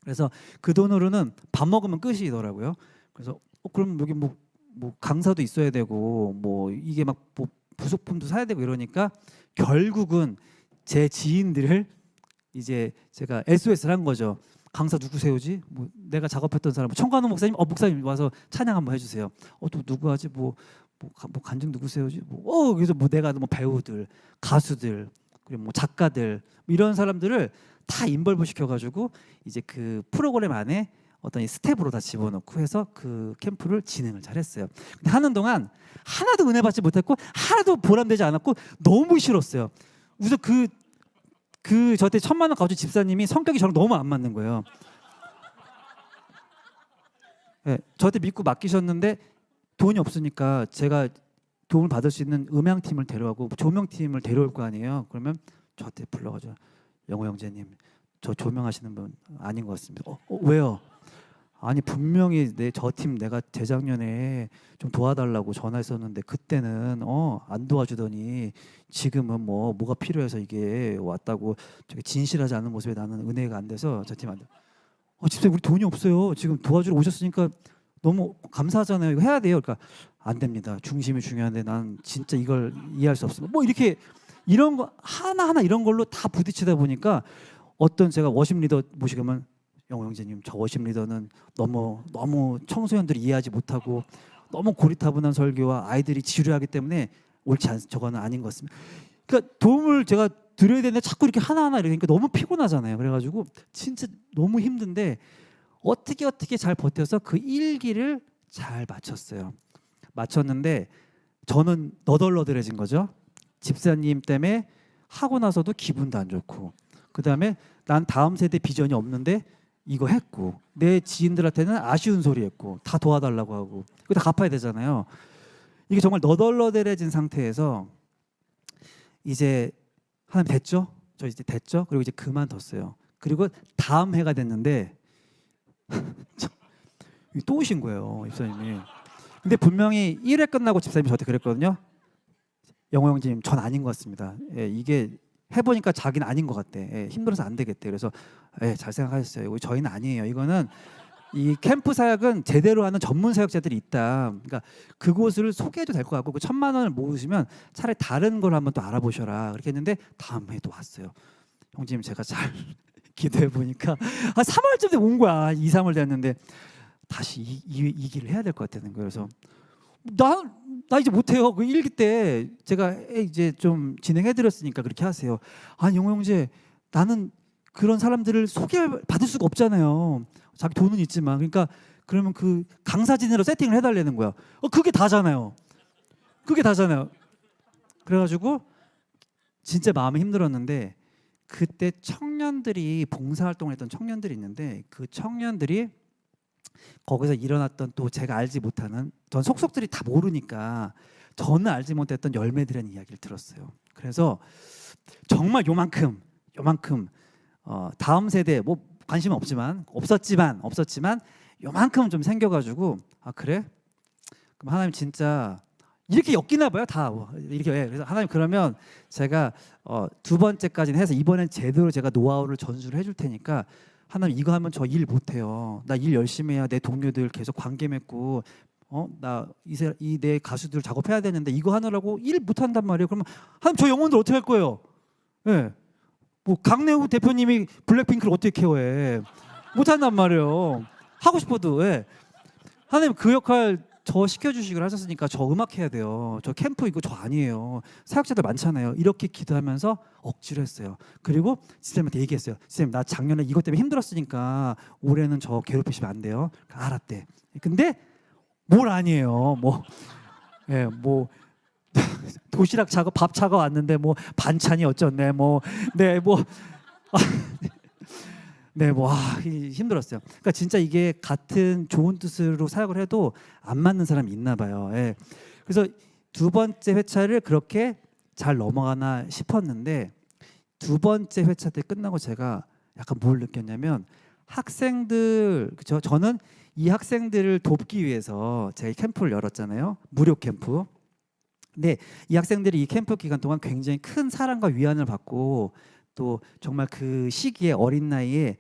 그래서 그 돈으로는 밥 먹으면 끝이더라고요. 그래서 그럼 여기 뭐 강사도 있어야 되고 뭐 이게 막 뭐 부속품도 사야 되고 이러니까 결국은 제 지인들을 이제 제가 SOS를 한 거죠. 강사 누구 세우지? 뭐 내가 작업했던 사람, 청관호 목사님, 목사님 와서 찬양 한번 해주세요. 또 누구 하지? 뭐 간증 누구 세우지? 그래서 내가 뭐 배우들, 가수들, 그리고 뭐 작가들 이런 사람들을 다 인벌브 시켜가지고 이제 그 프로그램 안에 어떤 스텝으로 다 집어넣고 해서 그 캠프를 진행을 잘했어요. 근데 하는 동안 하나도 은혜 받지 못했고 하나도 보람되지 않았고 너무 싫었어요. 우선 그 저한테 1,000만 원 가져준 집사님이 성격이 저랑 너무 안 맞는 거예요. 저한테 믿고 맡기셨는데 돈이 없으니까 제가 도움을 받을 수 있는 음향팀을 데려가고 조명팀을 데려올 거 아니에요. 그러면 저한테 불러가지고 영호 형제님 저 조명하시는 분 아닌 것 같습니다. 왜요? 아니 분명히 저 팀 내가 재작년에 좀 도와달라고 전화했었는데 그때는 안 도와주더니 지금은 뭐가 필요해서 이게 왔다고 저게 진실하지 않은 모습에 나는 은혜가 안 돼서 저 팀 안 돼. 집사님 우리 돈이 없어요. 지금 도와주러 오셨으니까 너무 감사하잖아요. 이거 해야 돼요. 그러니까 안 됩니다. 중심이 중요한데 난 진짜 이걸 이해할 수 없습니다. 뭐 이렇게 이런 거 하나하나 이런 걸로 다 부딪히다 보니까 어떤 제가 워십 리더 모시면 영호 형제님 저 워십 리더는 너무 청소년들이 이해하지 못하고 너무 고리타분한 설교와 아이들이 지루하기 때문에 옳지 않 저거는 아닌 것 같습니다. 그러니까 도움을 제가 드려야 되는데 자꾸 이렇게 하나하나 이러니까 너무 피곤하잖아요. 그래가지고 진짜 너무 힘든데 어떻게 잘 버텨서 그 일기를 잘 마쳤어요. 마쳤는데 저는 너덜너덜해진 거죠. 집사님 때문에 하고 나서도 기분도 안 좋고 그 다음에 난 다음 세대 비전이 없는데 이거 했고 내 지인들한테는 아쉬운 소리 했고 다 도와달라고 하고 그거 다 갚아야 되잖아요. 이게 정말 너덜너덜해진 상태에서 이제 하나님 됐죠? 저 이제 됐죠? 그리고 이제 그만뒀어요. 그리고 다음 해가 됐는데 또 오신 거예요 집사님이. 근데 분명히 1회 끝나고 집사님이 저한테 그랬거든요. 영호 형제님 전 아닌 것 같습니다. 이게 해보니까 자기는 아닌 것 같대. 힘들어서 안 되겠대. 그래서 잘 생각하셨어요. 저희는 아니에요. 이거는 이 캠프 사역은 제대로 하는 전문 사역자들이 있다. 그러니까 그곳을 소개해도 될 것 같고 그 1,000만 원을 모으시면 차라리 다른 걸 한번 또 알아보셔라. 그렇게 했는데 다음 해에 또 왔어요. 형제님 제가 잘 기도해 보니까 3월쯤에 온 거야. 2, 3월 됐는데 다시 이 길을 해야 될 것 같다는 거예요. 그래서 나 이제 못해요. 그 일기 때 제가 이제 좀 진행해드렸으니까 그렇게 하세요. 아니 영호 형제 나는 그런 사람들을 소개받을 수가 없잖아요. 자기 돈은 있지만 그러니까 그러면 그 강사진으로 세팅을 해달라는 거야. 그게 다잖아요. 그게 다잖아요. 그래가지고 진짜 마음이 힘들었는데 그때 청년들이 봉사활동을 했던 청년들이 있는데 그 청년들이 거기서 일어났던 또 제가 알지 못하는 전 속속들이 다 모르니까 저는 알지 못했던 열매들의 이야기를 들었어요. 그래서 정말 요만큼 다음 세대 뭐 관심은 없었지만 요만큼 좀 생겨가지고 아 그래? 그럼 하나님 진짜 이렇게 엮이나 봐요 다 이렇게. 그래서 하나님 그러면 제가 두 번째까지는 해서 이번엔 제대로 제가 노하우를 전수를 해줄 테니까 하나님 이거 하면 저 일 못해요. 나 일 열심히 해야 내 동료들 계속 관계 맺고 나 이 내 가수들 작업해야 되는데 이거 하느라고 일 못한단 말이에요. 그러면 하나님 저 영혼들 어떻게 할 거예요? 예. 뭐 강내우 대표님이 블랙핑크를 어떻게 케어해? 못한단 말이에요. 하고 싶어도. 예. 하나님 그 역할 저 시켜주시기로 하셨으니까 저 음악 해야 돼요. 저 캠프 이거 저 아니에요. 사역자들 많잖아요. 이렇게 기도하면서 억지로 했어요. 그리고 지쌤한테 얘기했어요. 쌤 나 작년에 이것 때문에 힘들었으니까 올해는 저 괴롭히시면 안 돼요. 알았대. 근데 뭘 아니에요. 예, 도시락 차고 밥 차가 왔는데 뭐 반찬이 어쩌네 힘들었어요. 그러니까 진짜 이게 같은 좋은 뜻으로 사역을 해도 안 맞는 사람이 있나 봐요. 예. 그래서 두 번째 회차를 그렇게 잘 넘어가나 싶었는데 두 번째 회차 때 끝나고 제가 약간 뭘 느꼈냐면 학생들 저는 이 학생들을 돕기 위해서 제가 캠프를 열었잖아요. 무료 캠프. 근데 이 학생들이 이 캠프 기간 동안 굉장히 큰 사랑과 위안을 받고 또 정말 그 시기에 어린 나이에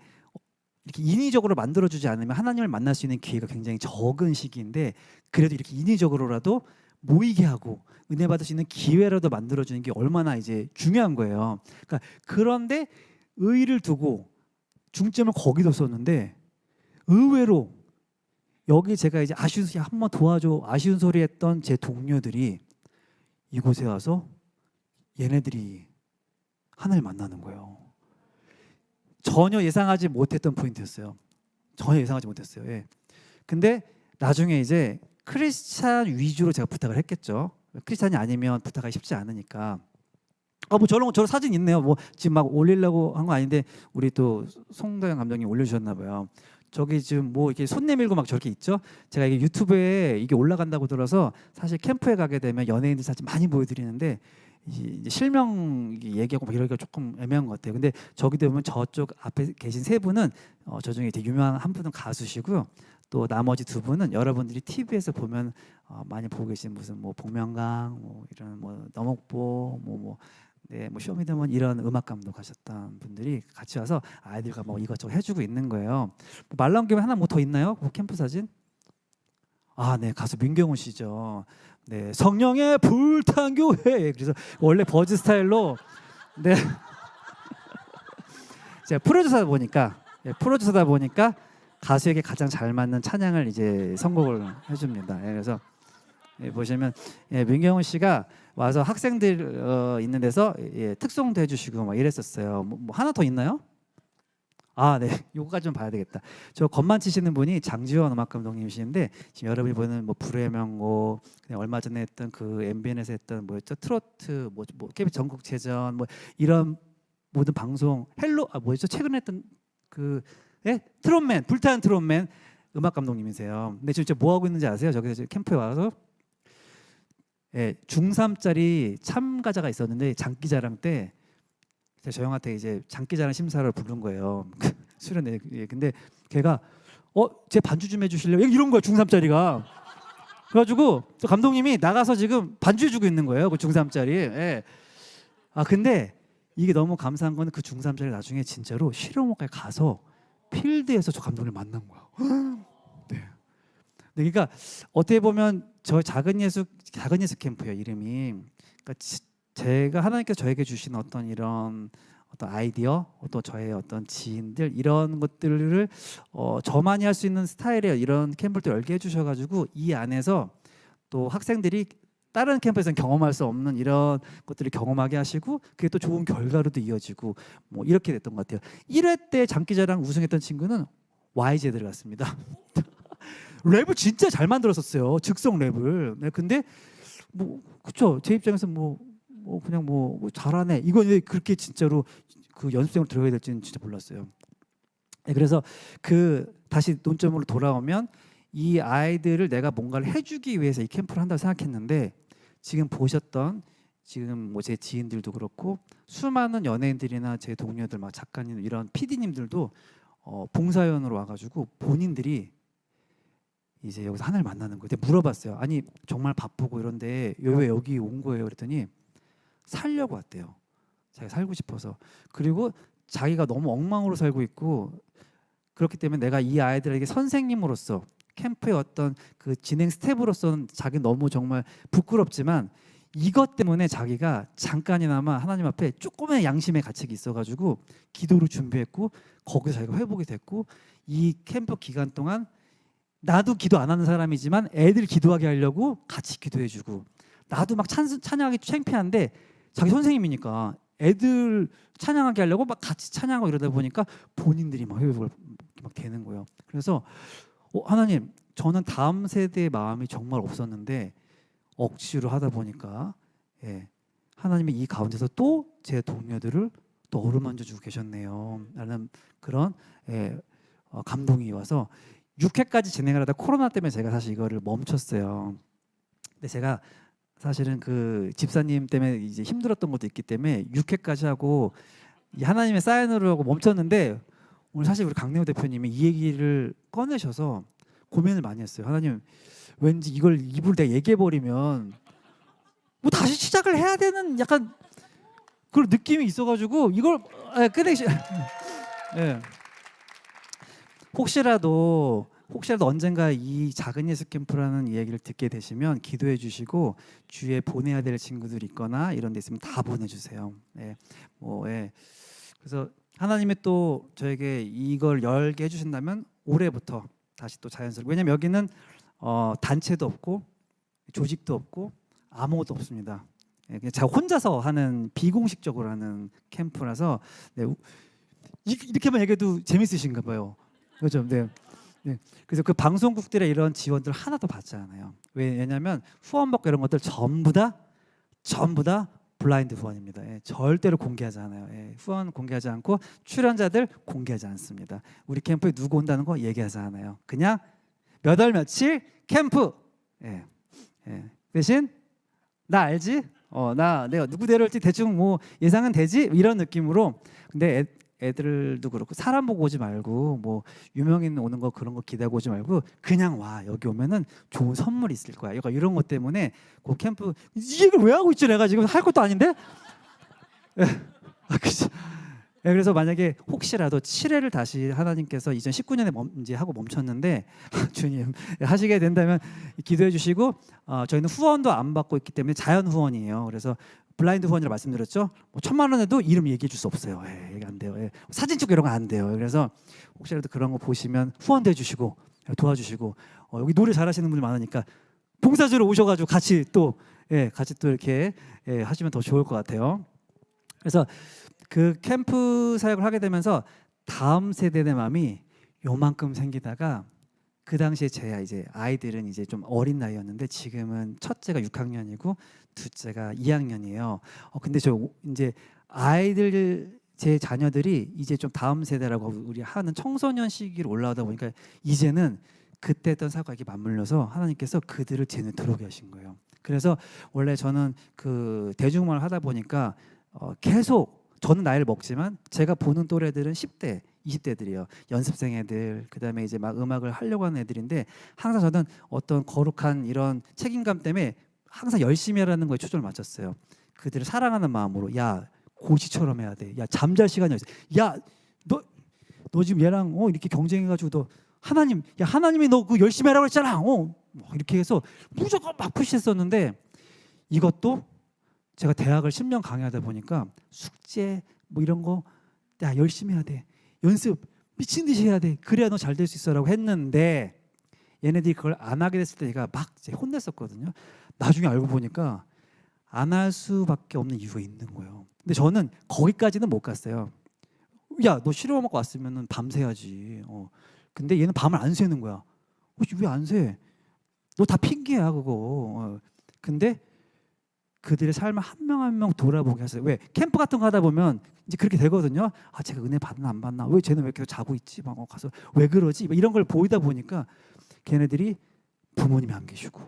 이렇게 인위적으로 만들어주지 않으면 하나님을 만날 수 있는 기회가 굉장히 적은 시기인데 그래도 이렇게 인위적으로라도 모이게 하고 은혜 받을 수 있는 기회라도 만들어주는 게 얼마나 이제 중요한 거예요. 그러니까 그런데 의의를 두고 중점을 거기도 썼는데 의외로 여기 제가 이제 아쉬운 소리 한번 도와줘 아쉬운 소리 했던 제 동료들이 이곳에 와서 얘네들이 하나님을 만나는 거예요. 전혀 예상하지 못했던 포인트였어요. 전혀 예상하지 못했어요. 예. 근데 나중에 이제 크리스찬 위주로 제가 부탁을 했겠죠. 크리스찬이 아니면 부탁하기 쉽지 않으니까. 뭐 저런 사진 있네요. 뭐 지금 막 올리려고 한 거 아닌데 우리 또 송도영 감독님 올려주셨나 봐요. 저기 지금 뭐 이렇게 손 내밀고 막 저렇게 있죠. 제가 이게 유튜브에 이게 올라간다고 들어서 사실 캠프에 가게 되면 연예인들 사진 많이 보여드리는데 이제 실명 얘기하고 막 이러기가 조금 애매한 것 같아요. 근데 저기 보면 저쪽 앞에 계신 세 분은 저 중에 되게 유명한 한 분은 가수시고요. 또 나머지 두 분은 여러분들이 TV에서 보면 많이 보고 계신 무슨 뭐 복면강 뭐 이런 뭐 너목보 네, 뭐 쇼미더머니 이런 음악 감독 하셨던 분들이 같이 와서 아이들과 뭐 이것저것 해주고 있는 거예요. 말 나온 김에 하나 뭐 더 있나요? 뭐 캠프 사진? 아, 네, 가수 민경훈 씨죠. 네, 성령의 불탄 교회. 그래서 원래 버즈 스타일로 네, 제가 프로듀서다 보니까 가수에게 가장 잘 맞는 찬양을 이제 선곡을 해줍니다. 예, 그래서 보시면 민경훈 씨가 와서 학생들 있는 데서 특송도 해주시고 막 이랬었어요. 뭐 하나 더 있나요? 아, 네, 요거까지 좀 봐야 되겠다. 저 건반 치시는 분이 장지원 음악 감독님이시는데 지금 여러분이 보는 뭐 불후의 명곡, 그냥 얼마 전에 했던 그 MBN에서 했던 뭐였죠? 트로트 뭐 KBS 전국체전 뭐 이런 모든 방송 뭐였죠? 최근에 했던 그 트롯맨 불타는 트롯맨 음악 감독님이세요. 근데 지금 뭐 하고 있는지 아세요? 저기서 캠프에 와서 중3짜리 참가자가 있었는데 장기자랑 때 저 형한테 이제 장기자랑 심사를 부른 거예요. 수련회. 근데 걔가 제 반주 좀 해주실래요? 이런 거야 중3짜리가. 그래가지고 또 감독님이 나가서 지금 반주해주고 있는 거예요. 그 중3짜리. 예. 아 근데 이게 너무 감사한 거는 그 중3짜리 나중에 진짜로 실용음악과에 가서 필드에서 저 감독을 만난 거야. 네. 그러니까 어떻게 보면 저 작은 예수 캠프예요 이름이. 그러니까 제가 하나님께서 저에게 주신 어떤 이런 아이디어, 또 저의 어떤 지인들 이런 것들을 저만이 할 수 있는 스타일의 이런 캠프를 또 열게 해주셔가지고 이 안에서 또 학생들이 다른 캠프에서는 경험할 수 없는 이런 것들을 경험하게 하시고 그게 또 좋은 결과로도 이어지고 뭐 이렇게 됐던 것 같아요. 1회 때 장기자랑 우승했던 친구는 YG 들어갔습니다. 랩을 진짜 잘 만들었었어요. 즉석 랩을. 네, 근데 뭐 그쵸 제 입장에서 그냥 잘하네. 이건 왜 그렇게 진짜로 그 연습생으로 들어가야 될지는 진짜 몰랐어요. 네, 그래서 다시 논점으로 돌아오면 이 아이들을 내가 뭔가를 해주기 위해서 이 캠프를 한다고 생각했는데 지금 보셨던 지금 뭐 제 지인들도 그렇고 수많은 연예인들이나 제 동료들 막 작가님 이런 PD님들도 봉사위원으로 와가지고 본인들이 이제 여기서 하나를 만나는 거예요. 근데 물어봤어요. 아니 정말 바쁘고 이런데 왜 여기 온 거예요? 그랬더니 살려고 왔대요. 자기가 살고 싶어서. 그리고 자기가 너무 엉망으로 살고 있고 그렇기 때문에 내가 이 아이들에게 선생님으로서 캠프의 어떤 그 진행 스텝으로서는 자기 너무 정말 부끄럽지만 이것 때문에 자기가 잠깐이나마 하나님 앞에 조금의 양심의 가책이 있어가지고 기도를 준비했고 거기서 자기가 회복이 됐고 이 캠프 기간 동안 나도 기도 안 하는 사람이지만 애들 기도하게 하려고 같이 기도해주고 나도 막 찬양하기 창피한데 자기 선생님이니까 애들 찬양하게 하려고 막 같이 찬양하고 이러다 보니까 본인들이 막 회복을 막 되는 거예요. 그래서 하나님 저는 다음 세대의 마음이 정말 없었는데 억지로 하다 보니까 하나님이 이 가운데서 또 제 동료들을 또 어루만져 주고 계셨네요 라는 그런 감동이 와서 6회까지 진행을 하다 코로나 때문에 제가 사실 이거를 멈췄어요. 근데 제가 사실은 그 집사님 때문에 이제 힘들었던 것도 있기 때문에 6회까지 하고 이 하나님의 사인으로 하고 멈췄는데 오늘 사실 우리 강내호 대표님이 이 얘기를 꺼내셔서 고민을 많이 했어요. 하나님 왠지 이걸 입으로 내가 얘기해버리면 뭐 다시 시작을 해야 되는 약간 그런 느낌이 있어가지고 이걸 끝내시. 혹시라도 언젠가 이 작은 예수 캠프라는 이야기를 듣게 되시면 기도해 주시고 주위에 보내야 될 친구들 있거나 이런 데 있으면 다 보내주세요. 그래서 하나님이 또 저에게 이걸 열게 해주신다면 올해부터 다시 또 자연스럽게 왜냐면 여기는 단체도 없고 조직도 없고 아무것도 없습니다. 그냥 제가 혼자서 하는 비공식적으로 하는 캠프라서 이렇게만 얘기해도 재밌으신가 봐요. 그렇죠? 네. 그래서 그 방송국들의 이런 지원들 하나도 받지 않아요. 왜냐하면 후원 받고 이런 것들 전부 다 블라인드 후원입니다. 절대로 공개하지 않아요. 후원 공개하지 않고 출연자들 공개하지 않습니다. 우리 캠프에 누구 온다는 거 얘기하지 않아요. 그냥 몇 월 며칠 캠프. 대신 나 알지? 내가 누구 데려올지 대충 뭐 예상은 되지? 이런 느낌으로. 근데 애들도 그렇고 사람 보고 오지 말고 뭐 유명인 오는 거 그런 거 기대하고 오지 말고 그냥 와. 여기 오면은 좋은 선물이 있을 거야. 이런 것 때문에 그 캠프 이 얘기를 왜 하고 있지? 내가 지금 할 것도 아닌데. 그래서 만약에 혹시라도 7회를 다시 하나님께서 2019년에 이제 하고 멈췄는데 주님 하시게 된다면 기도해 주시고 저희는 후원도 안 받고 있기 때문에 자연 후원이에요. 그래서 블라인드 후원이라고 말씀드렸죠. 뭐 1,000만 원에도 이름 얘기해 줄 수 없어요. 얘기 안 돼요. 사진 찍고 이런 거 안 돼요. 그래서 혹시라도 그런 거 보시면 후원도 해주시고 도와주시고 여기 노래 잘하시는 분들 많으니까 봉사자로 오셔가지고 같이 또 이렇게 하시면 더 좋을 것 같아요. 그래서 그 캠프 사역을 하게 되면서 다음 세대의 마음이 요만큼 생기다가 그 당시에 제 이제 아이들은 이제 좀 어린 나이였는데 지금은 첫째가 6학년이고 둘째가 2학년이에요. 근데 저 이제 아이들 제 자녀들이 이제 좀 다음 세대라고 우리 하는 청소년 시기로 올라오다 보니까 이제는 그때 했던 사고가 이렇게 맞물려서 하나님께서 그들을 제 눈에 들어오게 하신 거예요. 그래서 원래 저는 그 대중음악을 하다 보니까 계속 저는 나이를 먹지만 제가 보는 또래들은 10대, 20대들이에요. 연습생 애들, 그다음에 이제 막 음악을 하려고 하는 애들인데 항상 저는 어떤 거룩한 이런 책임감 때문에 항상 열심히 하라는 거에 초점을 맞췄어요. 그들을 사랑하는 마음으로 야 고시처럼 해야 돼. 야 잠잘 시간이 없어. 야 너 지금 얘랑 이렇게 경쟁해가지고 너 하나님이 너 그 열심히 하라고 했잖아. 이렇게 해서 무조건 막 푸시했었는데 이것도 제가 대학을 10년 강의하다 보니까 숙제 뭐 이런 거 야 열심히 해야 돼. 연습 미친 듯이 해야 돼. 그래야 너 잘 될 수 있어라고 했는데 얘네들이 그걸 안 하게 됐을 때 제가 막 혼냈었거든요. 나중에 알고 보니까 안 할 수밖에 없는 이유가 있는 거예요. 근데 저는 거기까지는 못 갔어요. 야 너 시험 먹고 왔으면 밤새야지. 근데 얘는 밤을 안 새는 거야. 왜 안 새? 너 다 핑계야 그거. 근데 그들의 삶을 한 명 한 명 돌아보게 하세요. 왜 캠프 같은 거 하다 보면 이제 그렇게 되거든요. 제가 은혜 받나 안 받나? 왜 쟤는 왜 이렇게 자고 있지? 막 가서 왜 그러지? 이런 걸 보이다 보니까 걔네들이 부모님이 안 계시고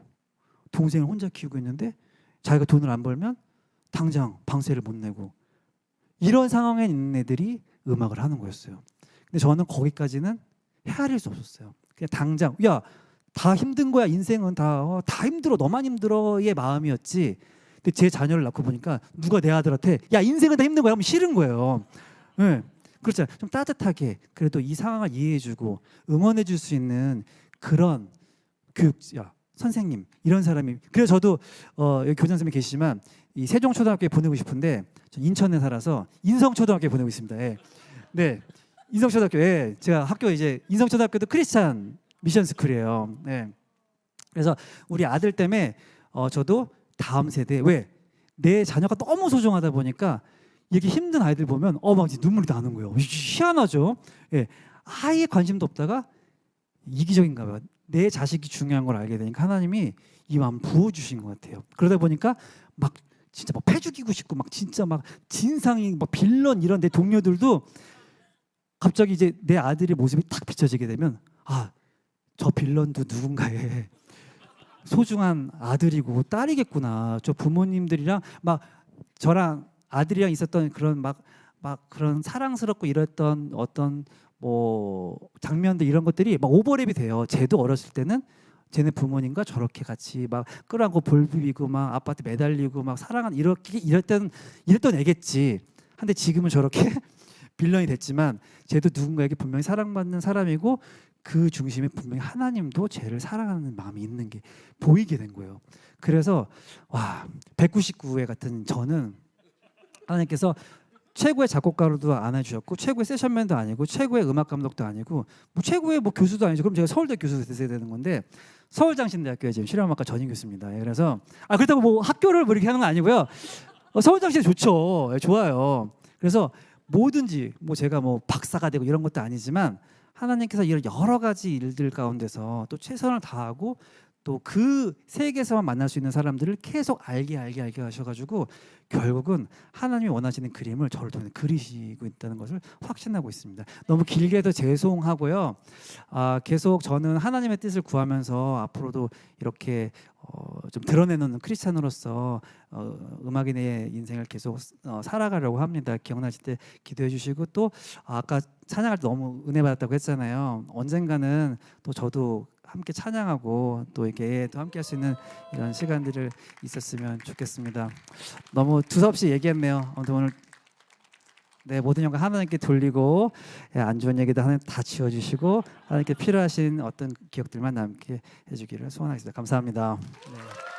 동생을 혼자 키우고 있는데 자기가 돈을 안 벌면 당장 방세를 못 내고 이런 상황에 있는 애들이 음악을 하는 거였어요. 근데 저는 거기까지는 헤아릴 수 없었어요. 그냥 당장 야 다 힘든 거야 인생은 다 힘들어 너만 힘들어의 마음이었지. 근데 제 자녀를 낳고 보니까 누가 내 아들한테 야 인생은 다 힘든 거야 하면 싫은 거예요. 네. 그렇잖아요. 좀 따뜻하게 그래도 이 상황을 이해해주고 응원해줄 수 있는 그런 교육자 선생님 이런 사람이. 그래서 저도 여기 교장 선생님 계시지만 이 세종초등학교에 보내고 싶은데 전 인천에 살아서 인성초등학교에 보내고 있습니다. 예. 네, 인성초등학교에 제가 학교 이제 인성초등학교도 크리스찬 미션 스쿨이에요. 네. 그래서 우리 아들 때문에 저도 다음 세대 왜 내 자녀가 너무 소중하다 보니까 이렇게 힘든 아이들 보면 막 눈물이 나는 거예요. 희한하죠. 예. 아예 관심도 없다가 이기적인가 봐요. 내 자식이 중요한 걸 알게 되니까 하나님이 이 마음 부어주신 것 같아요. 그러다 보니까 막 진짜 막 패 죽이고 싶고 막 진짜 막 진상이 막 빌런 이런 내 동료들도 갑자기 이제 내 아들의 모습이 딱 비춰지게 되면 저 빌런도 누군가의 소중한 아들이고 딸이겠구나. 저 부모님들이랑 막 저랑 아들이랑 있었던 그런 막 그런 사랑스럽고 이랬던 어떤 뭐 장면들 이런 것들이 막 오버랩이 돼요. 쟤도 어렸을 때는 쟤네 부모님과 저렇게 같이 막 끌어안고 볼 비비고 막 아빠한테 매달리고 막 사랑한 이랬던 애겠지. 근데 지금은 저렇게 빌런이 됐지만 쟤도 누군가에게 분명히 사랑받는 사람이고 그 중심에 분명히 하나님도 쟤를 사랑하는 마음이 있는 게 보이게 된 거예요. 그래서 199회 같은 저는 하나님께서 최고의 작곡가로도 안 해주셨고 최고의 세션맨도 아니고 최고의 음악 감독도 아니고 뭐 최고의 뭐 교수도 아니죠. 그럼 제가 서울대 교수가 됐어야 되는 건데 서울장신대학교에 지금 실용음악과 전임 교수입니다. 예, 그래서 그렇다고 뭐 학교를 뭐 이렇게 하는 건 아니고요. 서울장신대 좋죠. 예, 좋아요. 그래서 뭐든지 뭐 제가 뭐 박사가 되고 이런 것도 아니지만 하나님께서 이런 여러 가지 일들 가운데서 또 최선을 다하고 또 그 세계에서만 만날 수 있는 사람들을 계속 알게 하셔가지고 결국은 하나님이 원하시는 그림을 저를 통해 그리시고 있다는 것을 확신하고 있습니다. 너무 길게 해도 죄송하고요. 계속 저는 하나님의 뜻을 구하면서 앞으로도 이렇게 좀 드러내는 크리스찬으로서 음악인의 인생을 계속 살아가려고 합니다. 기억나실 때 기도해 주시고 또 아까 찬양할 때 너무 은혜 받았다고 했잖아요. 언젠가는 또 저도 함께 찬양하고 또 이렇게 또 함께 할 수 있는 이런 시간들을 있었으면 좋겠습니다. 너무 두서없이 얘기했네요. 아무튼 오늘 모든 영광 하나님께 돌리고 안 좋은 얘기도 하나님 다 지워주시고 하나님께 필요하신 어떤 기억들만 남게 해주기를 소원하겠습니다. 감사합니다. 네.